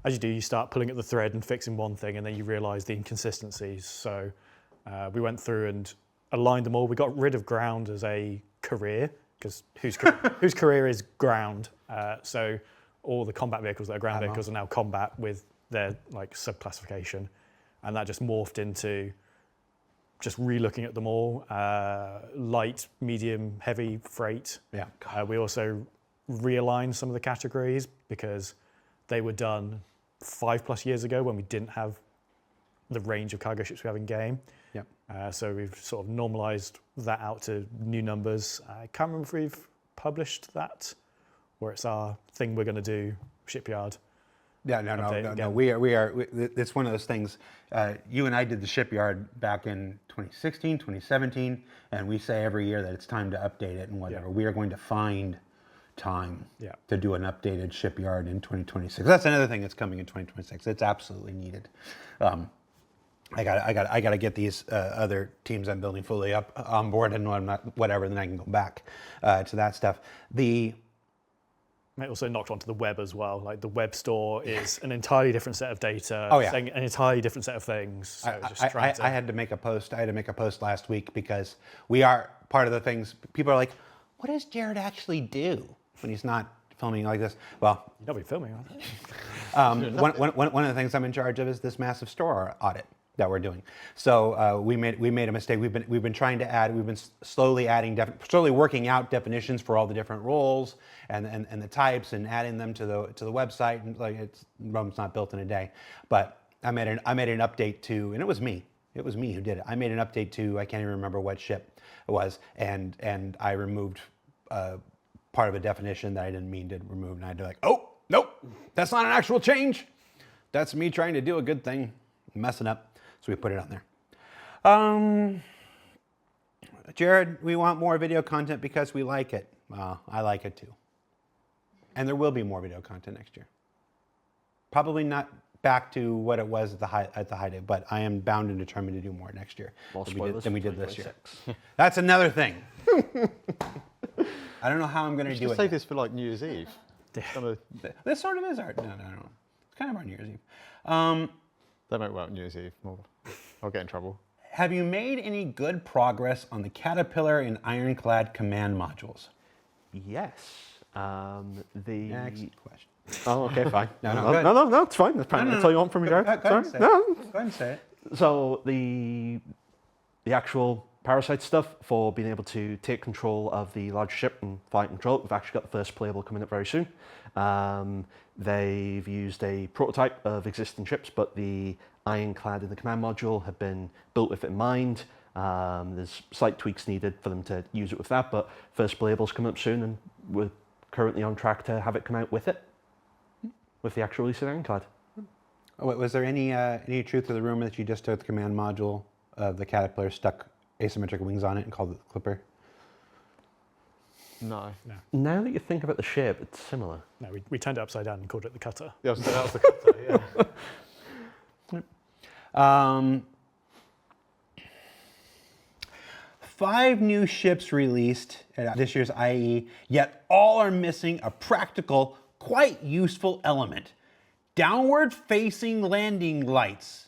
as you do, you start pulling at the thread and fixing one thing, and then you realize the inconsistencies. So we went through and aligned them all. We got rid of ground as a career, because whose career is ground. So all the combat vehicles that are ground vehicles are now combat with their sub-classification. And that just morphed into just re-looking at them all. Light, medium, heavy, freight. Yeah. We also realigned some of the categories because they were done 5+ years ago when we didn't have the range of cargo ships we have in game. Yep. So we've sort of normalized that out to new numbers. I can't remember if we've published that or it's our thing we're going to do, shipyard. Yeah, no. We are. It's one of those things. You and I did the shipyard back in 2016, 2017, and we say every year that it's time to update it and whatever. Yeah. We are going to find time to do an updated shipyard in 2026. That's another thing that's coming in 2026. It's absolutely needed. I got to get these other teams I'm building fully up on board, and I'm not whatever. Then I can go back to that stuff. It also knocked onto the web as well. Like the web store is an entirely different set of data, saying an entirely different set of things. So I had to make a post. I had to make a post last week because we are part of the things. People are like, "What does Jared actually do when he's not filming like this?" Well, you've not been filming, have you? One of the things I'm in charge of is this massive store audit that we're doing. So we made a mistake. We've been trying to add. We've been slowly working out definitions for all the different roles and the types and adding them to the website. And Rome's not built in a day. But I made an update to, and it was me. It was me who did it. I made an update to, I can't even remember what ship it was, and I removed part of a definition that I didn't mean to remove, and I had to oh nope, that's not an actual change. That's me trying to do a good thing, messing up. So we put it on there. Jared, we want more video content because we like it. I like it too. And there will be more video content next year. Probably not back to what it was at the high day, but I am bound and determined to do more next year More than spoilers we for did this year. 2026. That's another thing. I don't know how I'm going to do Just it. save yet. this for like New Year's Eve. Kinda, This sort of is art. No. It's kind of our New Year's Eve. they might work New Year's Eve. I'll get in trouble. Have you made any good progress on the Caterpillar and Ironclad command modules? Yes. Next question. Oh, okay, fine. No, no, it's fine. That's fine. That's all you want from me, Jared. Go ahead and say it. No. Go ahead and say it. So the actual parasite stuff for being able to take control of the large ship and fly and control it, we've actually got the first playable coming up very soon. They've used a prototype of existing ships, but the ironclad and the command module have been built with it in mind. There's slight tweaks needed for them to use it with that, but first playable's coming up soon, and we're currently on track to have it come out with it, with the actual release of the ironclad. Oh, wait, was there any truth to the rumor that you just took the command module of the Caterpillar, stuck asymmetric wings on it, and called it the Clipper? No. Now that you think about the shape, it's similar. No, we turned it upside down and called it the cutter. Yeah, so that was the cutter, yeah. 5 new ships released at this year's IAE, yet all are missing a practical, quite useful element. Downward-facing landing lights.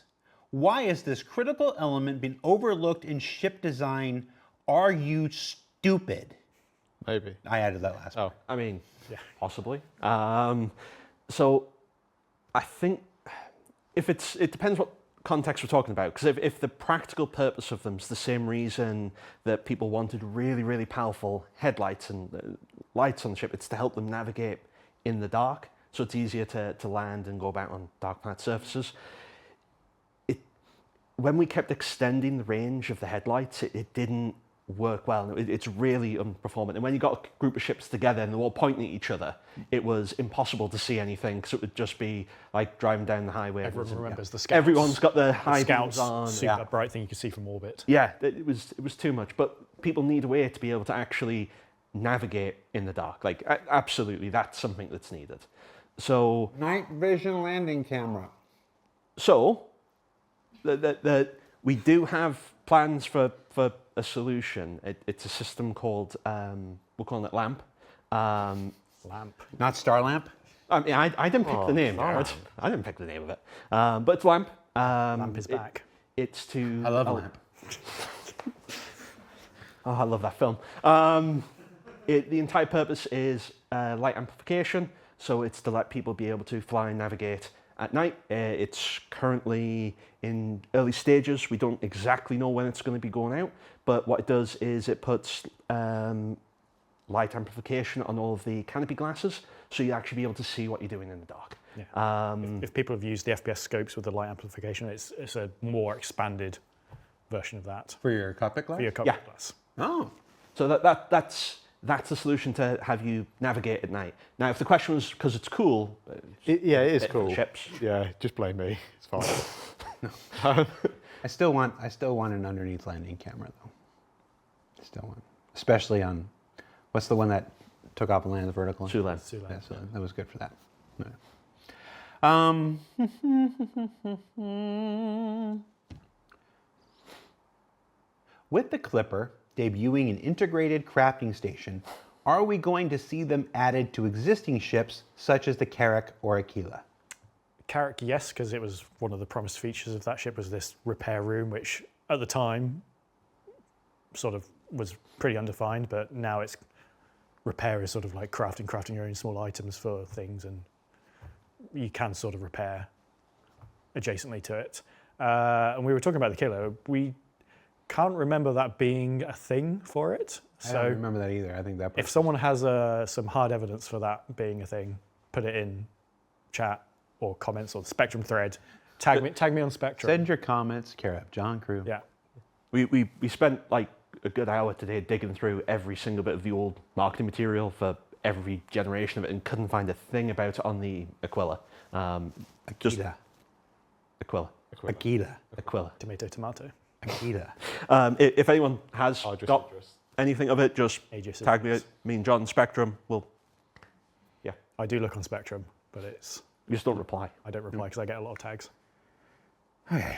Why has this critical element been overlooked in ship design? Are you stupid? Maybe. I added that last part. I mean, possibly. So I think it depends what context we're talking about, because if the practical purpose of them is the same reason that people wanted really, really powerful headlights and lights on the ship, it's to help them navigate in the dark, so it's easier to land and go about on dark planet surfaces. When we kept extending the range of the headlights, it didn't work well. It's really unperformant. And when you got a group of ships together and they're all pointing at each other, it was impossible to see anything, because it would just be like driving down the highway. Everyone remembers the scouts. Everyone's got the high scouts, beams on. super bright thing you can see from orbit. Yeah, it was too much. But people need a way to be able to actually navigate in the dark. Like, absolutely, that's something that's needed. So Night vision landing camera. So, we do have plans for a solution. It's a system called, we're calling it LAMP. Lamp. Not Star Lamp? I mean, I didn't pick the name, Jared. I didn't pick the name of it. But it's LAMP. Lamp is back. It's to... I love Lamp. Oh, I love that film. The entire purpose is light amplification, so it's to let people be able to fly and navigate at night. It's currently in early stages. We don't exactly know when it's going to be going out, but what it does is it puts light amplification on all of the canopy glasses, so you actually be able to see what you're doing in the dark. Yeah. If people have used the FPS scopes with the light amplification, it's a more expanded version of that For your cockpit glass? for your cockpit glass. Oh. So that's the solution to have you navigate at night. Now, if the question was because it's cool, It is bit for the cool. ships. Yeah, just blame me. It's fine. I still want an underneath landing camera though. I still want, especially on, what's the one that took off and landed vertical? Sulan. Yeah, so that was good for that. Yeah. With the Clipper debuting an integrated crafting station, are we going to see them added to existing ships such as the Carrack or Aquila? Carrack, yes, because it was one of the promised features of that ship was this repair room, which at the time sort of was pretty undefined, but now it's repair is sort of like crafting your own small items for things, and you can sort of repair adjacently to it. And we were talking about the Kilo. We can't remember that being a thing for it. I don't remember that either. I think that. If someone has some hard evidence for that being a thing, put it in chat or comments or the Spectrum thread. Tag me on Spectrum. Send your comments, Carrack, John Crew. Yeah. We spent like a good hour today digging through every single bit of the old marketing material for every generation of it and couldn't find a thing about it on the Aquila. Aquila. Aquila. Aquila. Tomato. Aquila. If anyone has Idris, got Idris. anything of it, just Aegis tag me, Idris. me and John Spectrum. I do look on Spectrum, but You just don't reply. I don't reply because I get a lot of tags. Okay,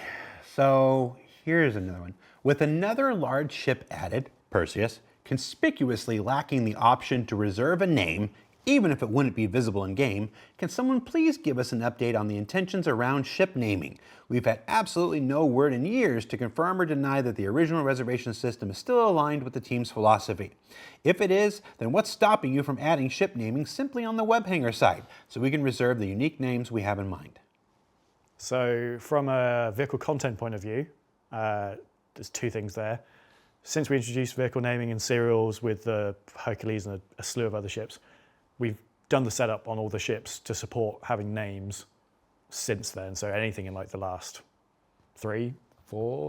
so here's another one. With another large ship added, Perseus, conspicuously lacking the option to reserve a name, even if it wouldn't be visible in game, can someone please give us an update on the intentions around ship naming? We've had absolutely no word in years to confirm or deny that the original reservation system is still aligned with the team's philosophy. If it is, then what's stopping you from adding ship naming simply on the web hanger side, so we can reserve the unique names we have in mind? So from a vehicle content point of view, there's two things there. Since we introduced vehicle naming and serials with the Hercules and a slew of other ships, we've done the setup on all the ships to support having names since then. So anything in like the last 3-4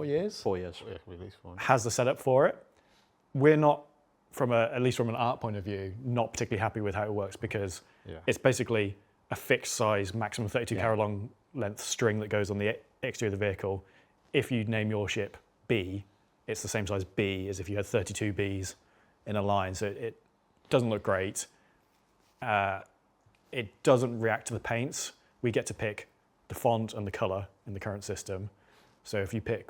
years 4 years. Yeah, we at least one. has the setup for it. We're not, at least from an art point of view, not particularly happy with how it works because it's basically a fixed size, maximum 32 carry long length string that goes on the exterior of the vehicle. If you name your ship B, it's the same size B as if you had 32 Bs in a line. So it doesn't look great. It doesn't react to the paints. We get to pick the font and the color in the current system. So if you pick,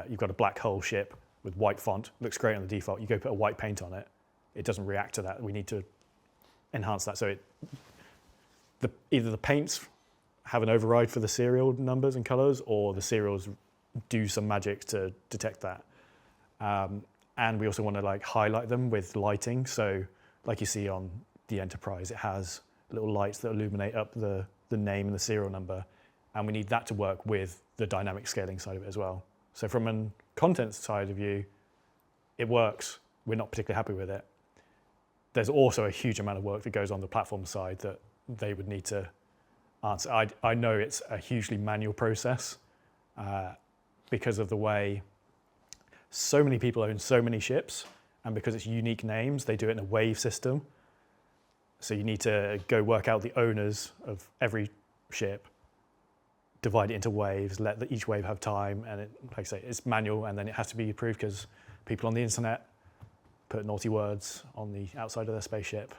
you've got a black hull ship with white font, looks great on the default, you go put a white paint on it, it doesn't react to that. We need to enhance that. So either the paints have an override for the serial numbers and colors, or the serials do some magic to detect that. And we also want to like highlight them with lighting. So like you see on the Enterprise, it has little lights that illuminate up the name and the serial number. And we need that to work with the dynamic scaling side of it as well. So from a content side of view, it works. We're not particularly happy with it. There's also a huge amount of work that goes on the platform side that they would need to answer. I know it's a hugely manual process because of the way so many people own so many ships, and because it's unique names, they do it in a wave system. So you need to go work out the owners of every ship, divide it into waves, let each wave have time, and like I say, it's manual, and then it has to be approved because people on the internet put naughty words on the outside of their spaceship.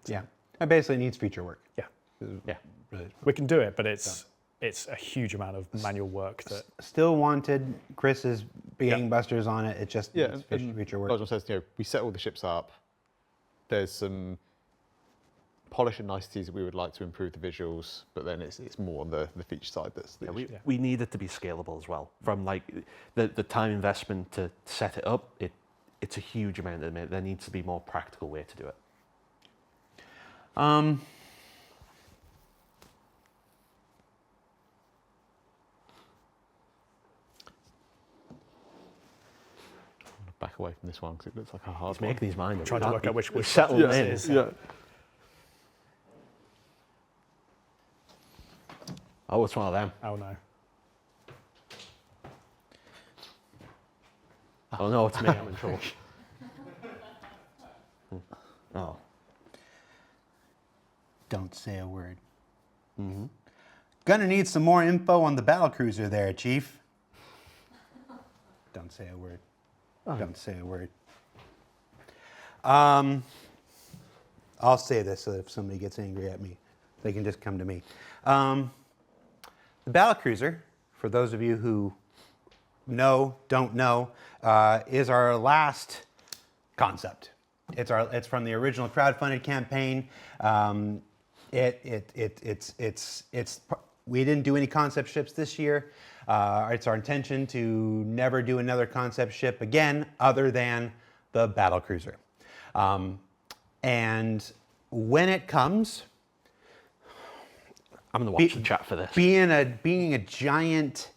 Yeah, it basically needs feature work. Yeah, Really. we can do it, but it's a huge amount of manual work that. Still wanted. Chris is being busters on it. It just needs feature work. Squadron says, we set all the ships up. There's some polish and niceties that we would like to improve the visuals, but then it's more on the feature side that's the issue. We need it to be scalable as well. From like the time investment to set it up, it's a huge amount. There needs to be more practical way to do it. Back away from this one because it looks like a hard He's one. making his mind up. Trying to work out which settled this in. is. Yeah. Oh, it's one of them. Oh no. Oh no, it's me. I'm in trouble. Oh. Don't say a word. Gonna need some more info on the battlecruiser there, Chief. Don't say a word. Don't say a word. I'll say this so that if somebody gets angry at me, they can just come to me. The battlecruiser, for those of you who don't know, is our last concept. It's from the original crowdfunded campaign. We didn't do any concept ships this year. It's our intention to never do another concept ship again other than the battlecruiser. And when it comes, I'm going to watch the chat for this. being a giant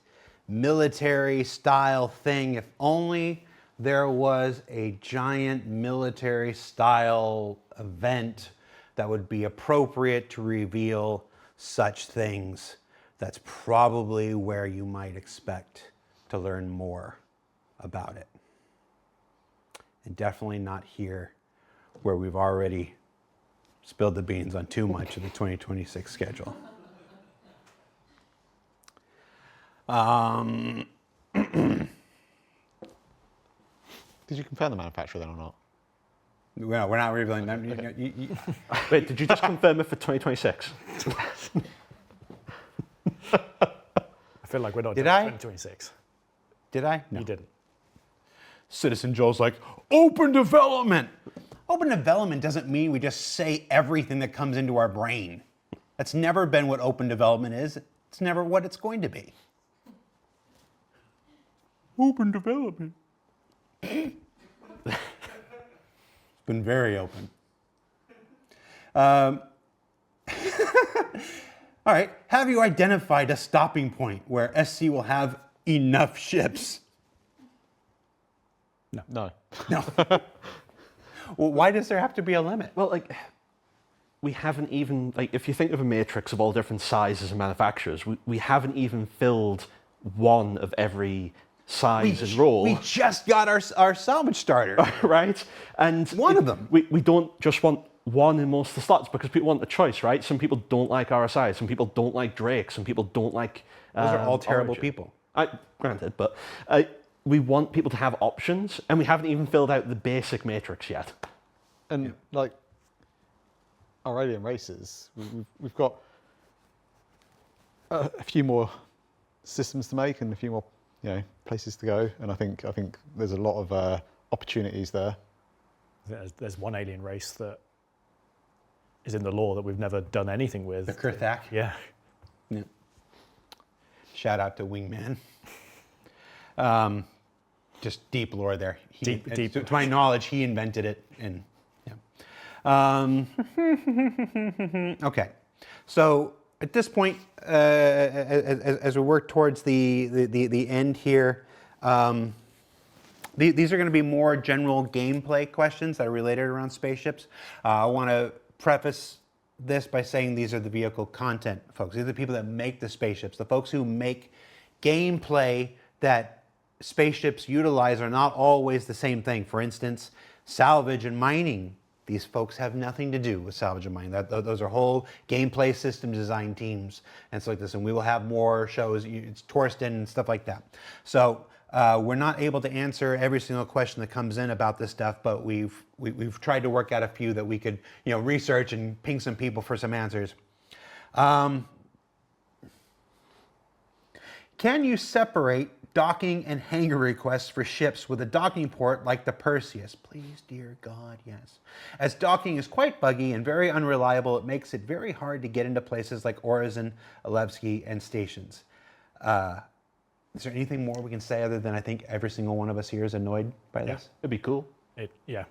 military style thing, if only there was a giant military style event that would be appropriate to reveal such things. That's probably where you might expect to learn more about it. And definitely not here, where we've already spilled the beans on too much of the 2026 schedule. Did you confirm the manufacturer then or not? No, we're not revealing them. Wait, did you just confirm it for 2026? I feel like we're not Did doing I? 2026. Did I? No. You didn't. Citizen Joel's like, open development. Open development doesn't mean we just say everything that comes into our brain. That's never been what open development is. It's never what it's going to be. Open development. It's been very open. All right, have you identified a stopping point where SC will have enough ships? No. No. Well, why does there have to be a limit? Well, like, we haven't even, like, if you think of a matrix of all different sizes and manufacturers, we haven't even filled one of every size and role. We just got our salvage starter. Right? And One of them. We don't just want one in most of the slots because people want the choice, right? Some people don't like RSI, some people don't like Drake, some people don't like... Those are all terrible Origin. people. Granted, but we want people to have options, and we haven't even filled out the basic matrix yet. And like our alien races, we've got a few more systems to make and a few more places to go. And I think there's a lot of opportunities there. There's one alien race that is in the lore that we've never done anything with. The Kurthak. Yeah. Yeah. Shout out to Wingman. Just deep lore there. Deep. To my knowledge, he invented it. And okay, so at this point, as we work towards the end here, these are going to be more general gameplay questions that are related around spaceships. I want to preface this by saying these are the vehicle content folks. These are the people that make the spaceships. The folks who make gameplay that spaceships utilize are not always the same thing. For instance, salvage and mining. These folks have nothing to do with salvage and mining. Those are whole gameplay system design teams and stuff like this. And we will have more shows. It's Torsten and stuff like that. So we're not able to answer every single question that comes in about this stuff, but we've tried to work out a few that we could research and ping some people for some answers. Can you separate docking and hangar requests for ships with a docking port like the Perseus? Please, dear God, yes. As docking is quite buggy and very unreliable, it makes it very hard to get into places like Orison, Alevsky, and stations. Is there anything more we can say other than I think every single one of us here is annoyed by this? It'd be cool. Yeah.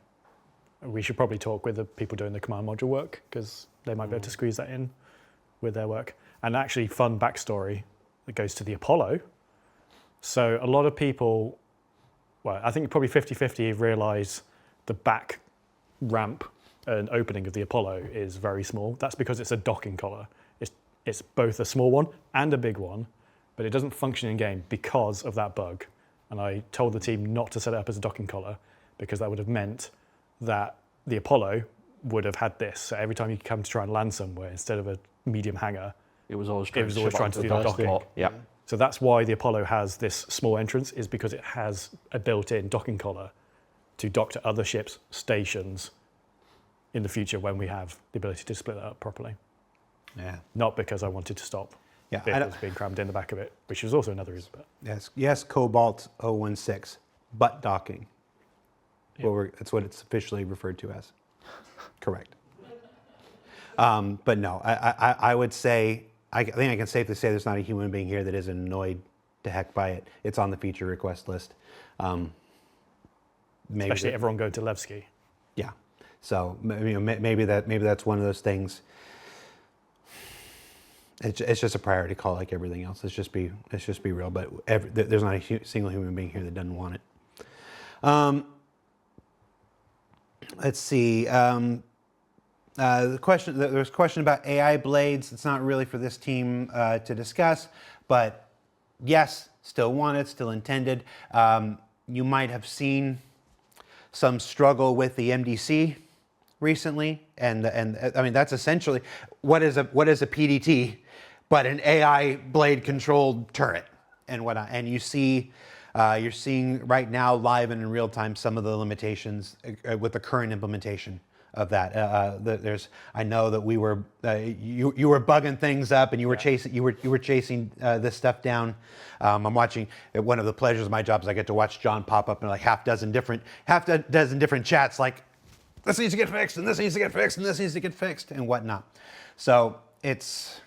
We should probably talk with the people doing the command module work because they might be able to squeeze that in with their work. And actually, fun backstory that goes to the Apollo. So a lot of people, well, I think probably 50-50 realize the back ramp and opening of the Apollo is very small. That's because it's a docking collar. It's both a small one and a big one, but it doesn't function in game because of that bug. And I told the team not to set it up as a docking collar because that would have meant that the Apollo would have had this. So every time you come to try and land somewhere, instead of a medium hangar, It was always trying to do the docking. Yeah. So that's why the Apollo has this small entrance, is because it has a built-in docking collar to dock to other ships' stations in the future when we have the ability to split that up properly. Yeah. Not because I wanted to stop vehicles being crammed in the back of it, which is also another reason. But Yes, Cobalt 016, butt docking. Yeah. Well, that's what it's officially referred to as. Correct. But no, I would say, I think I can safely say there's not a human being here that isn't annoyed to heck by it. It's on the feature request list. especially everyone going to Levski. Yeah. So maybe that's one of those things. It's just a priority call like everything else. Let's just be real. But there's not a single human being here that doesn't want it. Let's see. There's a question about AI blades. It's not really for this team to discuss, but yes, still wanted, still intended. You might have seen some struggle with the MDC recently, and I mean that's essentially what is a PDT, but an AI blade controlled turret and whatnot. And you see You're seeing right now live and in real time some of the limitations with the current implementation of that. I know that we were you were bugging things up, and you were chasing this stuff down. I'm watching. One of the pleasures of my job is I get to watch John pop up in like half dozen different chats, like this needs to get fixed, and this needs to get fixed, and this needs to get fixed, and whatnot. So it's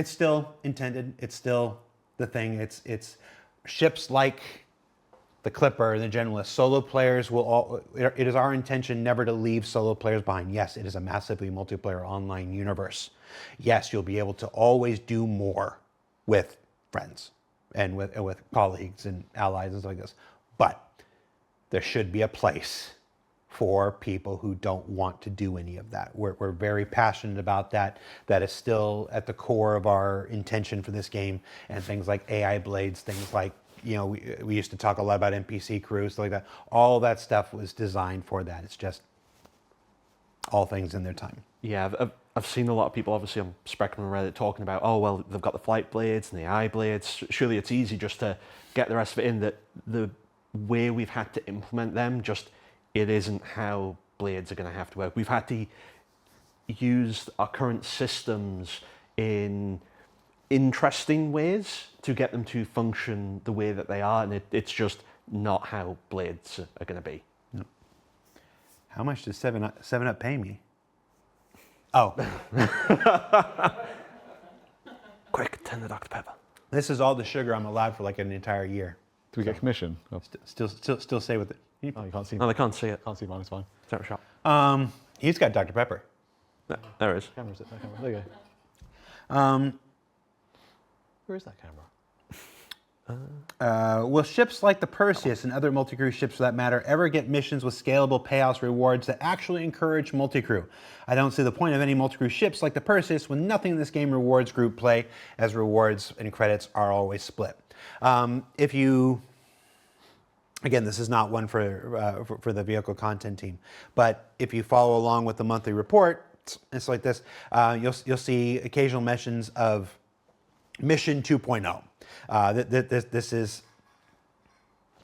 still intended. It's still the thing. It's ships like the Clipper and the Generalist. Solo players it is our intention never to leave solo players behind. Yes, it is a massively multiplayer online universe. Yes, you'll be able to always do more with friends and with colleagues and allies and stuff like this. But there should be a place for people who don't want to do any of that. We're very passionate about that. That is still at the core of our intention for this game, and things like AI blades, things like, we used to talk a lot about NPC crews, stuff like that. All that stuff was designed for that. It's just all things in their time. Yeah, I've seen a lot of people, obviously, on Spectrum and Reddit talking about, oh, well, they've got the flight blades and the eye blades. Surely it's easy just to get the rest of it in. That the way we've had to implement them, it isn't how blades are going to have to work. We've had to use our current systems in interesting ways to get them to function the way that they are, and it's just not how blades are going to be. No. How much does 7-Up pay me? Oh. Quick, 10 the Dr. Pepper. This is all the sugar I'm allowed for like an entire year. Do we get commission? Oh. Still say with it. Oh, you can't see. No, they can't see it. Can't see mine. It's fine. It's out of shot. He's got Dr. Pepper. No, there it is. Camera's it. There you go. Where is that camera? Will ships like the Perseus and other multi-crew ships, for that matter, ever get missions with scalable payouts rewards that actually encourage multi-crew? I don't see the point of any multi-crew ships like the Perseus when nothing in this game rewards group play, as rewards and credits are always split. Again, this is not one for the vehicle content team, but if you follow along with the monthly report, it's like this. You'll see occasional mentions of Mission 2.0. This is,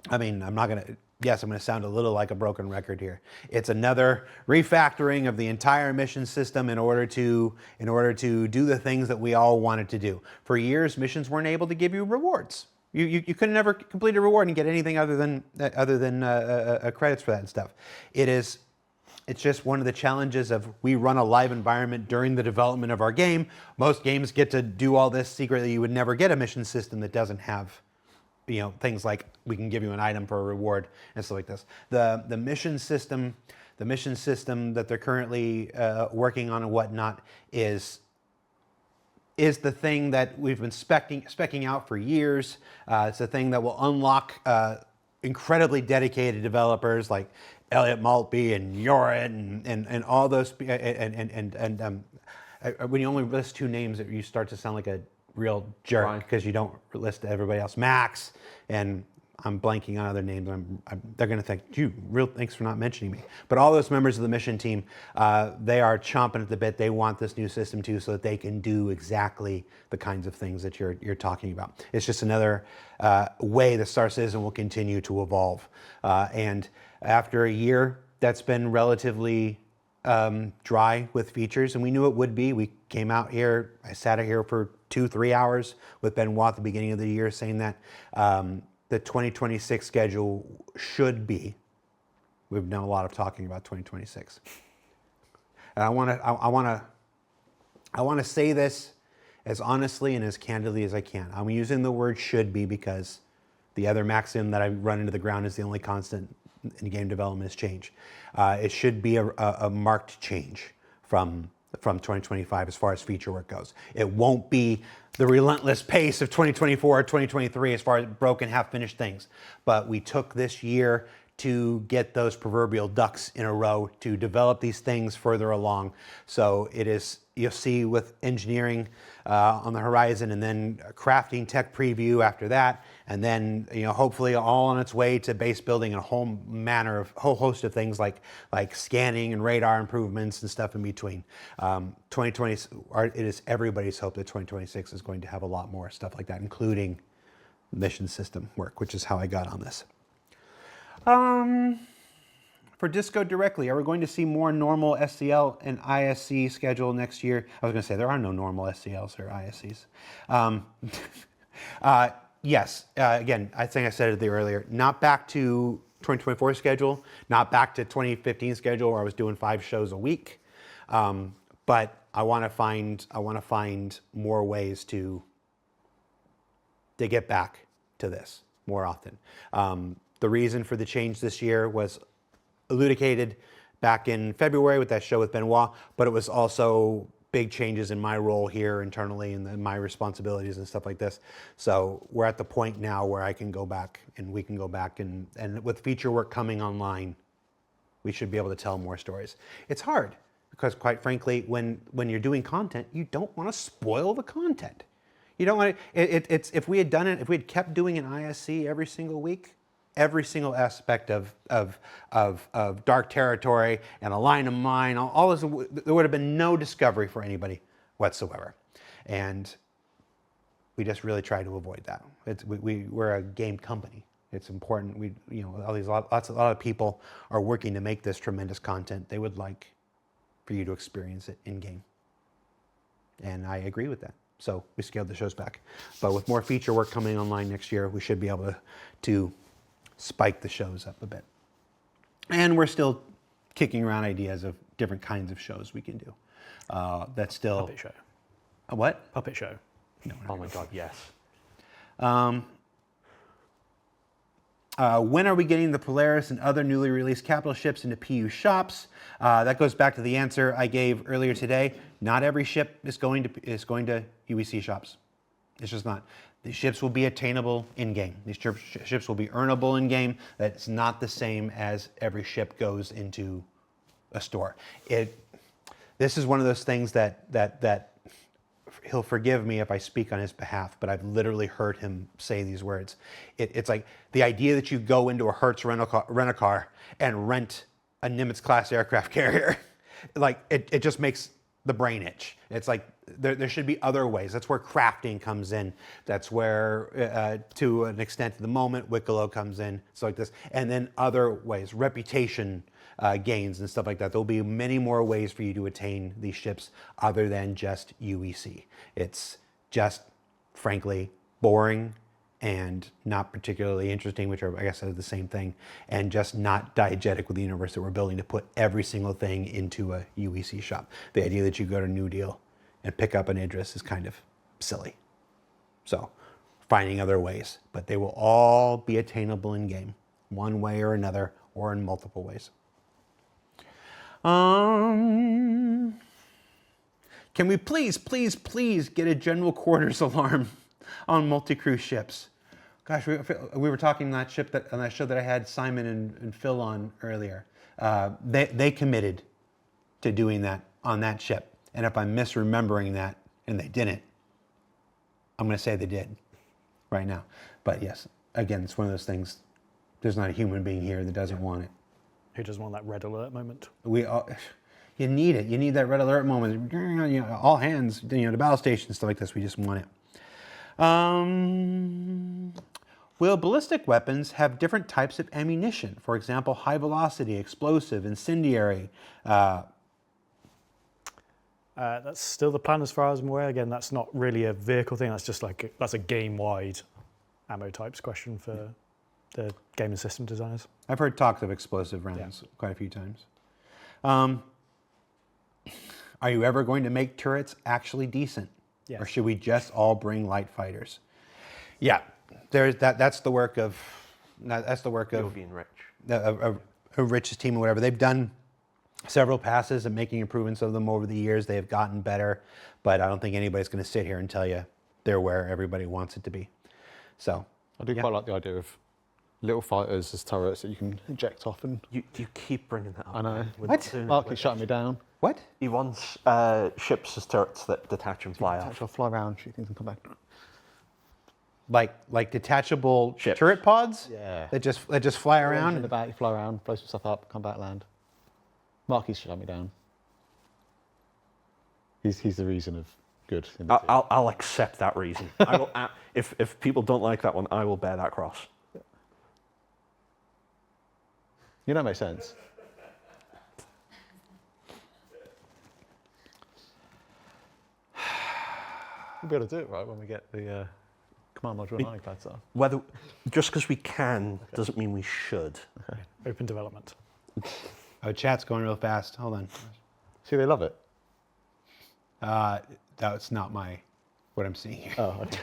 I'm not going to sound a little like a broken record here. It's another refactoring of the entire mission system in order to do the things that we all wanted to do. For years, missions weren't able to give you rewards. You could never complete a reward and get anything other than credits for that and stuff. It's just one of the challenges of we run a live environment during the development of our game. Most games get to do all this secretly. You would never get a mission system that doesn't have, things like we can give you an item for a reward and stuff like this. The mission system that they're currently working on and whatnot is the thing that we've been specking out for years. It's a thing that will unlock incredibly dedicated developers like Elliot Maltby and Yorin and all those, and when you only list two names, you start to sound like a real jerk because you don't list everybody else. Max, and I'm blanking on other names. They're going to think, thanks for not mentioning me. But all those members of the mission team, they are chomping at the bit. They want this new system too, so that they can do exactly the kinds of things that you're talking about. It's just another way the Star Citizen will continue to evolve. And after a year, that's been relatively dry with features, and we knew it would be. We came out here. I sat out here for 2-3 hours with Benoit at the beginning of the year, saying that. The 2026 schedule should be. We've done a lot of talking about 2026, and I want to say this as honestly and as candidly as I can. I'm using the word "should be" because the other maxim that I run into the ground is the only constant in game development is change. It should be a marked change from 2025 as far as feature work goes. It won't be the relentless pace of 2024 or 2023 as far as broken, half-finished things. But we took this year to get those proverbial ducks in a row to develop these things further along. So it is, you'll see with engineering on the horizon, and then crafting tech preview after that, and then hopefully all on its way to base building and a whole host of things like scanning and radar improvements and stuff in between. 2020, it is everybody's hope that 2026 is going to have a lot more stuff like that, including mission system work, which is how I got on this. For Disco directly, are we going to see more normal SCL and ISC schedule next year? I was going to say there are no normal SCLs or ISCs. Yes, again, I think I said it earlier, not back to 2024 schedule, not back to 2015 schedule where I was doing 5 shows a week. But I want to find more ways to get back to this more often. The reason for the change this year was elucidated back in February with that show with Benoit, but it was also big changes in my role here internally and my responsibilities and stuff like this. So we're at the point now where I can go back and we can go back and with feature work coming online, we should be able to tell more stories. It's hard because quite frankly, when you're doing content, you don't want to spoil the content. You don't want to, if we had kept doing an ISC every single week, every single aspect of dark territory and a line of mine, all this, there would have been no discovery for anybody whatsoever. And we just really try to avoid that. We're a game company. It's important. A lot of people are working to make this tremendous content. They would like for you to experience it in game. And I agree with that. So we scaled the shows back. But with more feature work coming online next year, we should be able to spike the shows up a bit. And we're still kicking around ideas of different kinds of shows we can do. That's still... Puppet show. A what? Puppet show. No, Oh my God, yes. When are we getting the Polaris and other newly released capital ships into PU shops? That goes back to the answer I gave earlier today. Not every ship is going to UEC shops. It's just not. The ships will be attainable in game. These ships will be earnable in game. That's not the same as every ship goes into a store. This is one of those things that he'll forgive me if I speak on his behalf, but I've literally heard him say these words. It's like the idea that you go into a Hertz rent-a-car and rent a Nimitz-class aircraft carrier, like it just makes the brain itch. It's like there should be other ways. That's where crafting comes in. That's where, to an extent, at the moment, Wicklow comes in, so like this, and then other ways, reputation gains and stuff like that. There'll be many more ways for you to attain these ships other than just UEC. It's just, frankly, boring and not particularly interesting, which are, I guess, is the same thing, and just not diegetic with the universe that we're building to put every single thing into a UEC shop. The idea that you go to New Deal and pick up an Idris is kind of silly. So, finding other ways, but they will all be attainable in game, one way or another, or in multiple ways. Can we please get a general quarters alarm on multi-crew ships? Gosh, we were talking on that show that I had Simon and Phil on earlier. They committed to doing that on that ship. And if I'm misremembering that and they didn't, I'm going to say they did right now. But yes, again, it's one of those things. There's not a human being here that doesn't want it. Who doesn't want that red alert moment? You need it. You need that red alert moment. All hands, the battle station, stuff like this. We just want it. Will ballistic weapons have different types of ammunition? For example, high velocity, explosive, incendiary. That's still the plan as far as I'm aware. Again, that's not really a vehicle thing. That's just that's a game-wide ammo types question for the game and system designers. I've heard talks of explosive rounds quite a few times. Are you ever going to make turrets actually decent? Yes. Or should we just all bring light fighters? Yeah, there's that. That's the work of. You'll be enriched. Rich's team or whatever. They've done several passes and making improvements of them over the years. They have gotten better, but I don't think anybody's going to sit here and tell you they're where everybody wants it to be. So I do quite like the idea of little fighters as turrets that you can eject off. And You keep bringing that up. I know. What? Mark keeps shutting me down. What? He wants ships as turrets that detach and fly off. I'll fly around, shoot things and come back. Like detachable Ships. turret pods? Yeah. That just fly In around? the back, you fly around, blow some stuff up, come back, land. Mark keeps shutting me down. He's the reason of good. I'll accept that reason. I will, if people don't like that one, I will bear that cross. You know, it makes sense. We'll be able to do it right when we get the command module and iPads on. Just because we can doesn't mean we should. Okay. Open development. Oh, chat's going real fast. Hold on. See, they love it. That's not what I'm seeing here. Oh, okay.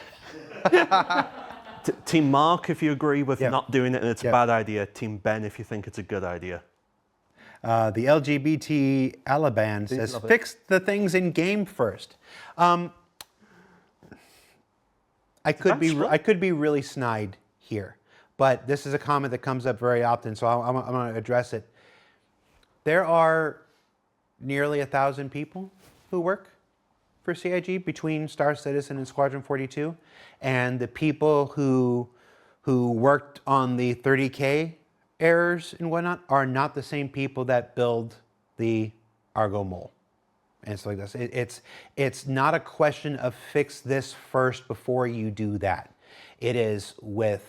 Team Mark, if you agree with Yep. not doing it and it's a Yep. bad idea. Team Ben, if you think it's a good idea. The LGBT Alaban says, love it. fix the things in game first. I could be really snide here, but this is a comment that comes up very often, so I'm going to address it. There are nearly 1,000 people who work for CIG between Star Citizen and Squadron 42, and the people who worked on the 30K errors and whatnot are not the same people that build the Argo Mole and stuff like this. It's not a question of fix this first before you do that. It is with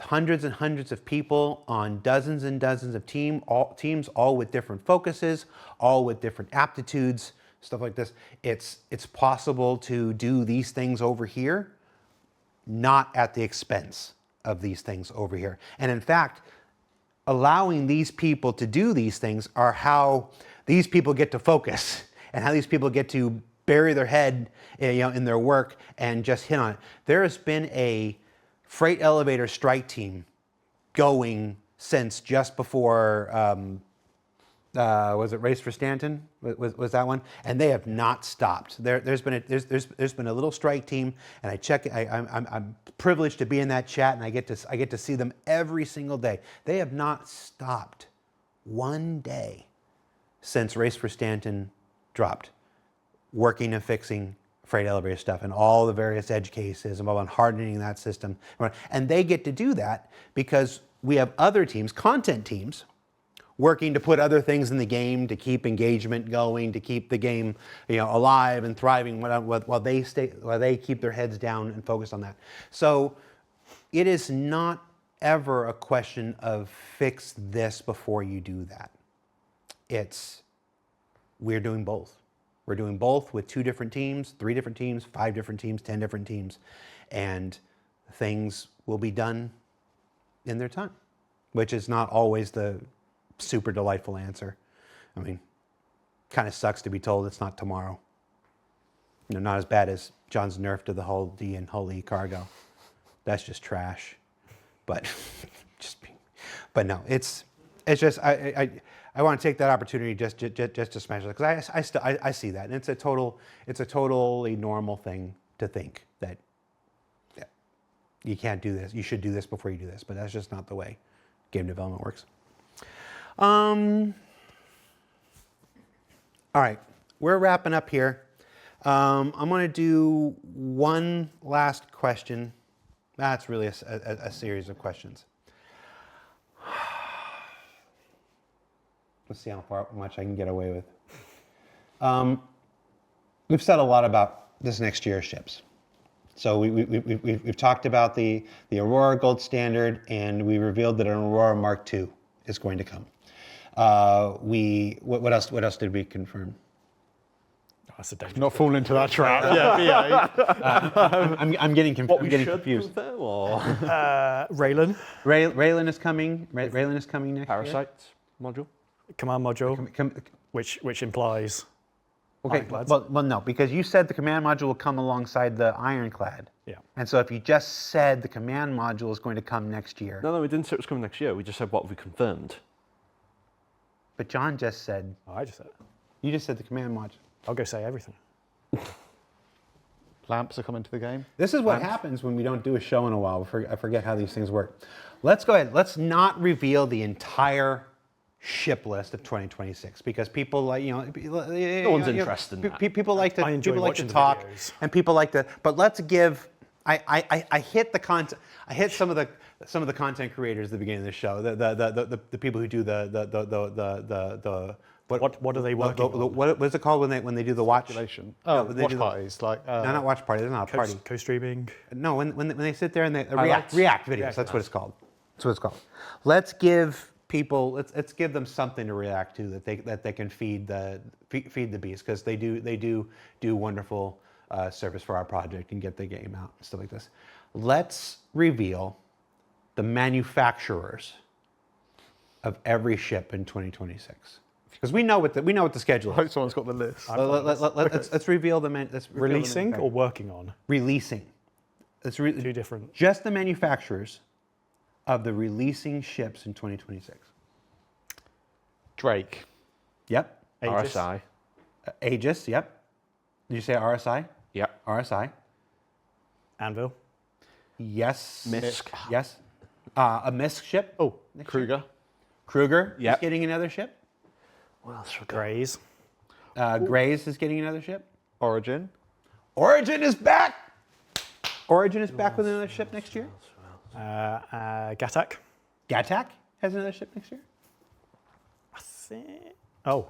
hundreds and hundreds of people on dozens and dozens of teams, all with different focuses, all with different aptitudes, stuff like this. It's possible to do these things over here, not at the expense of these things over here. And in fact, allowing these people to do these things are how these people get to focus and how these people get to bury their head, in their work and just hit on it. There has been a freight elevator strike team going since just before, was it Race for Stanton? Was that one? And they have not stopped. There's been a little strike team, and I'm privileged to be in that chat, and I get to see them every single day. They have not stopped one day since Race for Stanton dropped, working and fixing freight elevator stuff and all the various edge cases and on hardening that system. And they get to do that because we have other teams, content teams, working to put other things in the game to keep engagement going, to keep the game, alive and thriving while they keep their heads down and focus on that. So it is not ever a question of fix this before you do that. We're doing both. We're doing both with 2 different teams, 3 different teams, 5 different teams, 10 different teams, and things will be done in their time, which is not always the super delightful answer. I mean, kind of sucks to be told it's not tomorrow. Not as bad as John's nerf to the Hull D and Hull E cargo. That's just trash. But but no, it's just I want to take that opportunity just to smash it because I see that, and it's a totally normal thing to think that you can't do this. You should do this before you do this, but that's just not the way game development works. All right, we're wrapping up here. I'm going to do one last question. That's really a series of questions. Let's see how much I can get away with. We've said a lot about this next year's ships. So we've talked about the Aurora Gold Standard, and we revealed that an Aurora Mark II is going to come. What else did we confirm? Oh, that's a danger. Not fall into that trap. Yeah, I'm getting confused. Raylan. Raylan is coming. Raylan is coming next year. Parasite module. Command module, which implies Okay, ironclads. well, no, because you said the command module will come alongside the ironclad. Yeah. And so if you just said the command module is going to come next year. No, we didn't say it was coming next year. We just said what have we confirmed. But John just said, Oh, I just said it. you just said the command module. I'll go say everything. Lamps are coming to the game. This is what happens when we don't do a show in a while. I forget how these things work. Let's go ahead. Let's not reveal the entire ship list of 2026 because people like, no one's interested in that. People like to I enjoy people like to watching the talk videos. and people like to, but let's give, I hit the content, I hit some of the content creators at the beginning of the show, the people who do the What are they working on? What is it called when they do the watch? Relation. No, Oh, they watch do parties. Like, No, not watch party. It's not a party. Co-streaming. No, when they sit there and they Highlights? react videos. That's what it's called. That's what it's called. Let's give people. Let's give them something to react to that they can feed the beast, because they do wonderful service for our project and get the game out and stuff like this. Let's reveal the manufacturers of every ship in 2026. Because we know what the schedule I is. hope someone's got the list. Let's reveal the Releasing or working on? releasing. Two different. Just the manufacturers of the releasing ships in 2026. Drake. Yep. Aegis. RSI. Aegis. Yep. Did you say RSI? Yep. RSI. Anvil. Yes. Misk. Yes. A Misk ship. Oh, Kruger. Kruger Yep. is getting another ship. What else we got? Grays. Grays is getting another ship. Origin. Origin is back. Origin is back with another ship next year. Gatak. Gatak has another ship next year. Oh.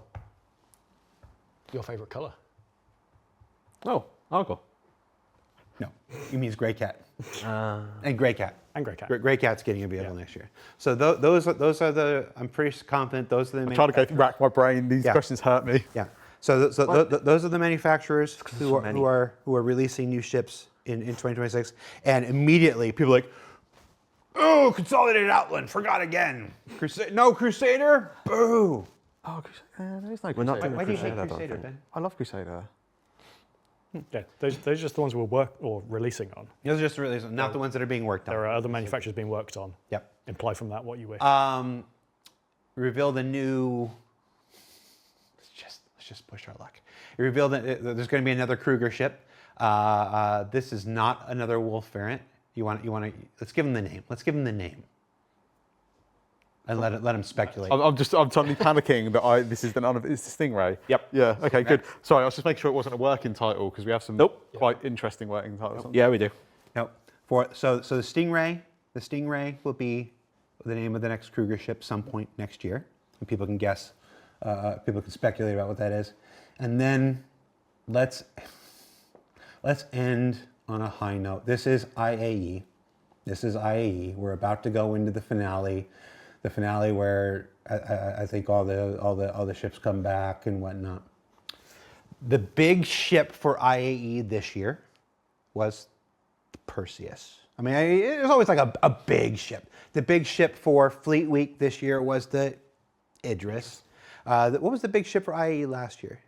Your favorite color? Oh, Argo. No, he means Grey Cat. And Grey Cat. And Grey Cat. Grey Cat's getting a vehicle next year. So those are the. I'm pretty confident those are the. I'm trying to rack my brain. These questions hurt me. Yeah. So those are the manufacturers who are releasing new ships in 2026, and immediately people are like, oh, Consolidated Outland, forgot again. No Crusader, boo. Oh, there's no We're not Crusader. doing Why do you hate Crusader, I don't Crusader, think. Ben? I love Crusader. Yeah, those are just the ones we're releasing on. Those are just really not the ones that are being worked on. There are other manufacturers being worked on. Yep. Imply from that what you wish. Reveal the new. Let's just push our luck. You reveal that there's going to be another Kruger ship. This is not another Wolf variant. You want to. Let's give him the name. Let's give him the name. And let him speculate. I'm suddenly panicking that this is it's Stingray. Yep. Yeah. Okay. Good. Sorry, I was just making sure it wasn't a working title because we have some quite interesting working titles. Yeah, we do. No. So the Stingray will be the name of the next Kruger ship some point next year, and people can guess. People can speculate about what that is, and then let's end on a high note. This is IAE. We're about to go into the finale. The finale where I think all the ships come back and whatnot. The big ship for IAE this year was the Perseus. I mean, it was always like a big ship. The big ship for Fleet Week this year was the Idris. What was the big ship for IAE last year?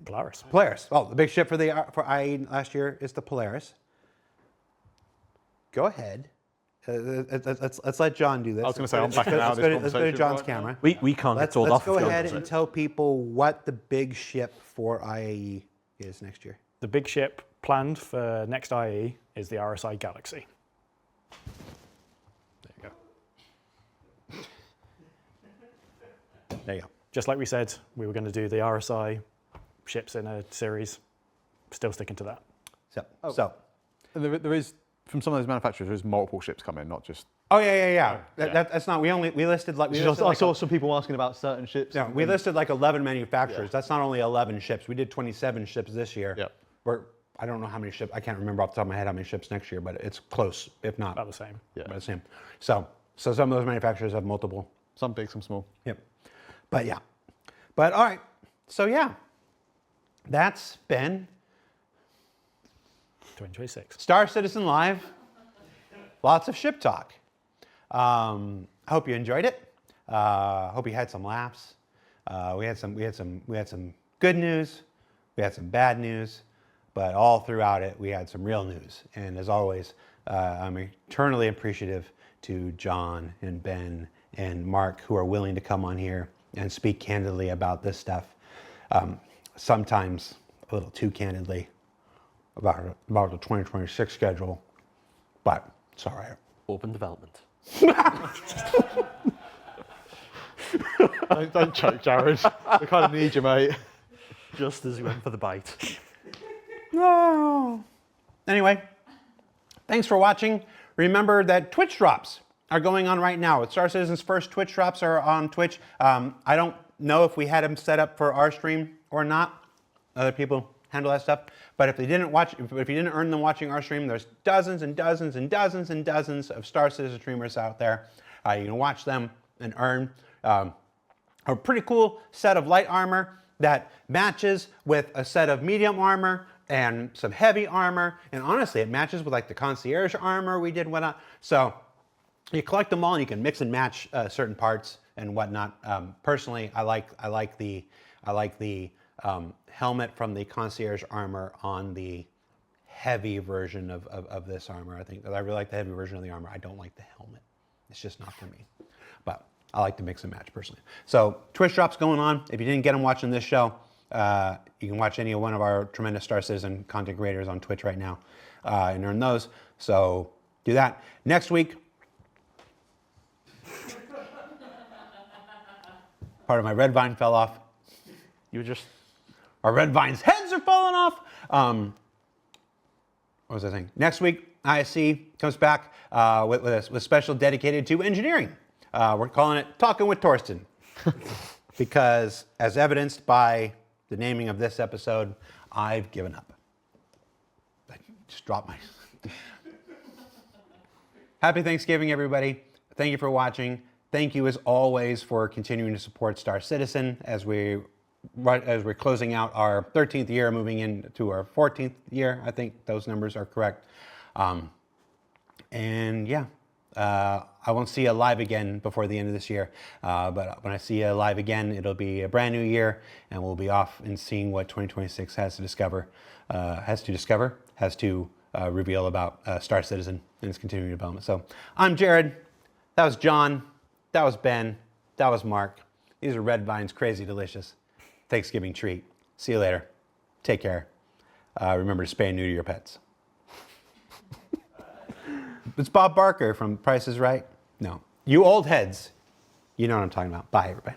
Polaris. Polaris. Oh, the big ship for IAE last year is the Polaris. Go ahead. Let's let John do this. I was going to say, I'm backing out of this Let's go to conversation John's right now. camera. We can't get told Let's off. go if John ahead does and it. tell people what the big ship for IAE is next year. The big ship planned for next IE is the RSI Galaxy. There you go. There you go. Just like we said, we were going to do the RSI ships in a series. Still sticking to that. So. And there is, from some of those manufacturers, there's multiple ships coming, not just. Oh yeah. That's not. We listed like. I saw some people asking about certain ships. No, we listed like 11 manufacturers. That's not only 11 ships. We did 27 ships this year. Yep. I don't know how many ships. I can't remember off the top of my head how many ships next year, but it's close, if not About the same. Yeah. about the same. So some of those manufacturers have multiple. Some big, some small. Yep. But yeah. But all right. So yeah, that's been 2026. Star Citizen Live. Lots of ship talk. I hope you enjoyed it. Hope you had some laughs. We had some good news. We had some bad news, but all throughout it, we had some real news. And as always, I'm eternally appreciative to John and Ben and Mark, who are willing to come on here and speak candidly about this stuff. Sometimes a little too candidly about the 2026 schedule, but it's all right. Open development. Don't choke, Jared. We kind of need you, mate. Just as we went for the bite. No. Anyway, thanks for watching. Remember that Twitch drops are going on right now. Star Citizen's first Twitch drops are on Twitch. I don't know if we had them set up for our stream or not. Other people handle that stuff. But if they didn't watch, if you didn't earn them watching our stream, there's dozens and dozens and dozens and dozens of Star Citizen streamers out there. You can watch them and earn a pretty cool set of light armor that matches with a set of medium armor and some heavy armor. And honestly, it matches with like the concierge armor we did, whatnot. So you collect them all and you can mix and match certain parts and whatnot. Personally, I like the helmet from the concierge armor on the heavy version of this armor. I really like the heavy version of the armor. I don't like the helmet. It's just not for me. But I like to mix and match personally. So Twitch drops going on. If you didn't get them watching this show, you can watch any one of our tremendous Star Citizen content creators on Twitch right now and earn those. So do that. Next week, part of my red vine fell off. Our red vine's heads are falling off. What was I saying? Next week, ISC comes back with a special dedicated to engineering. We're calling it Talking with Torsten. Because as evidenced by the naming of this episode, I've given up. I just dropped my... Happy Thanksgiving, everybody. Thank you for watching. Thank you, as always, for continuing to support Star Citizen as we're closing out our 13th year, moving into our 14th year. I think those numbers are correct. And yeah, I won't see you live again before the end of this year. But when I see you live again, it'll be a brand new year, and we'll be off and seeing what 2026 has to reveal about Star Citizen and its continuing development. So I'm Jared. That was John. That was Ben. That was Mark. These are Red Vine's Crazy Delicious Thanksgiving treat. See you later. Take care. Remember to spay and neuter your pets. It's Bob Barker from Price is Right. No. You old heads, you know what I'm talking about. Bye, everybody.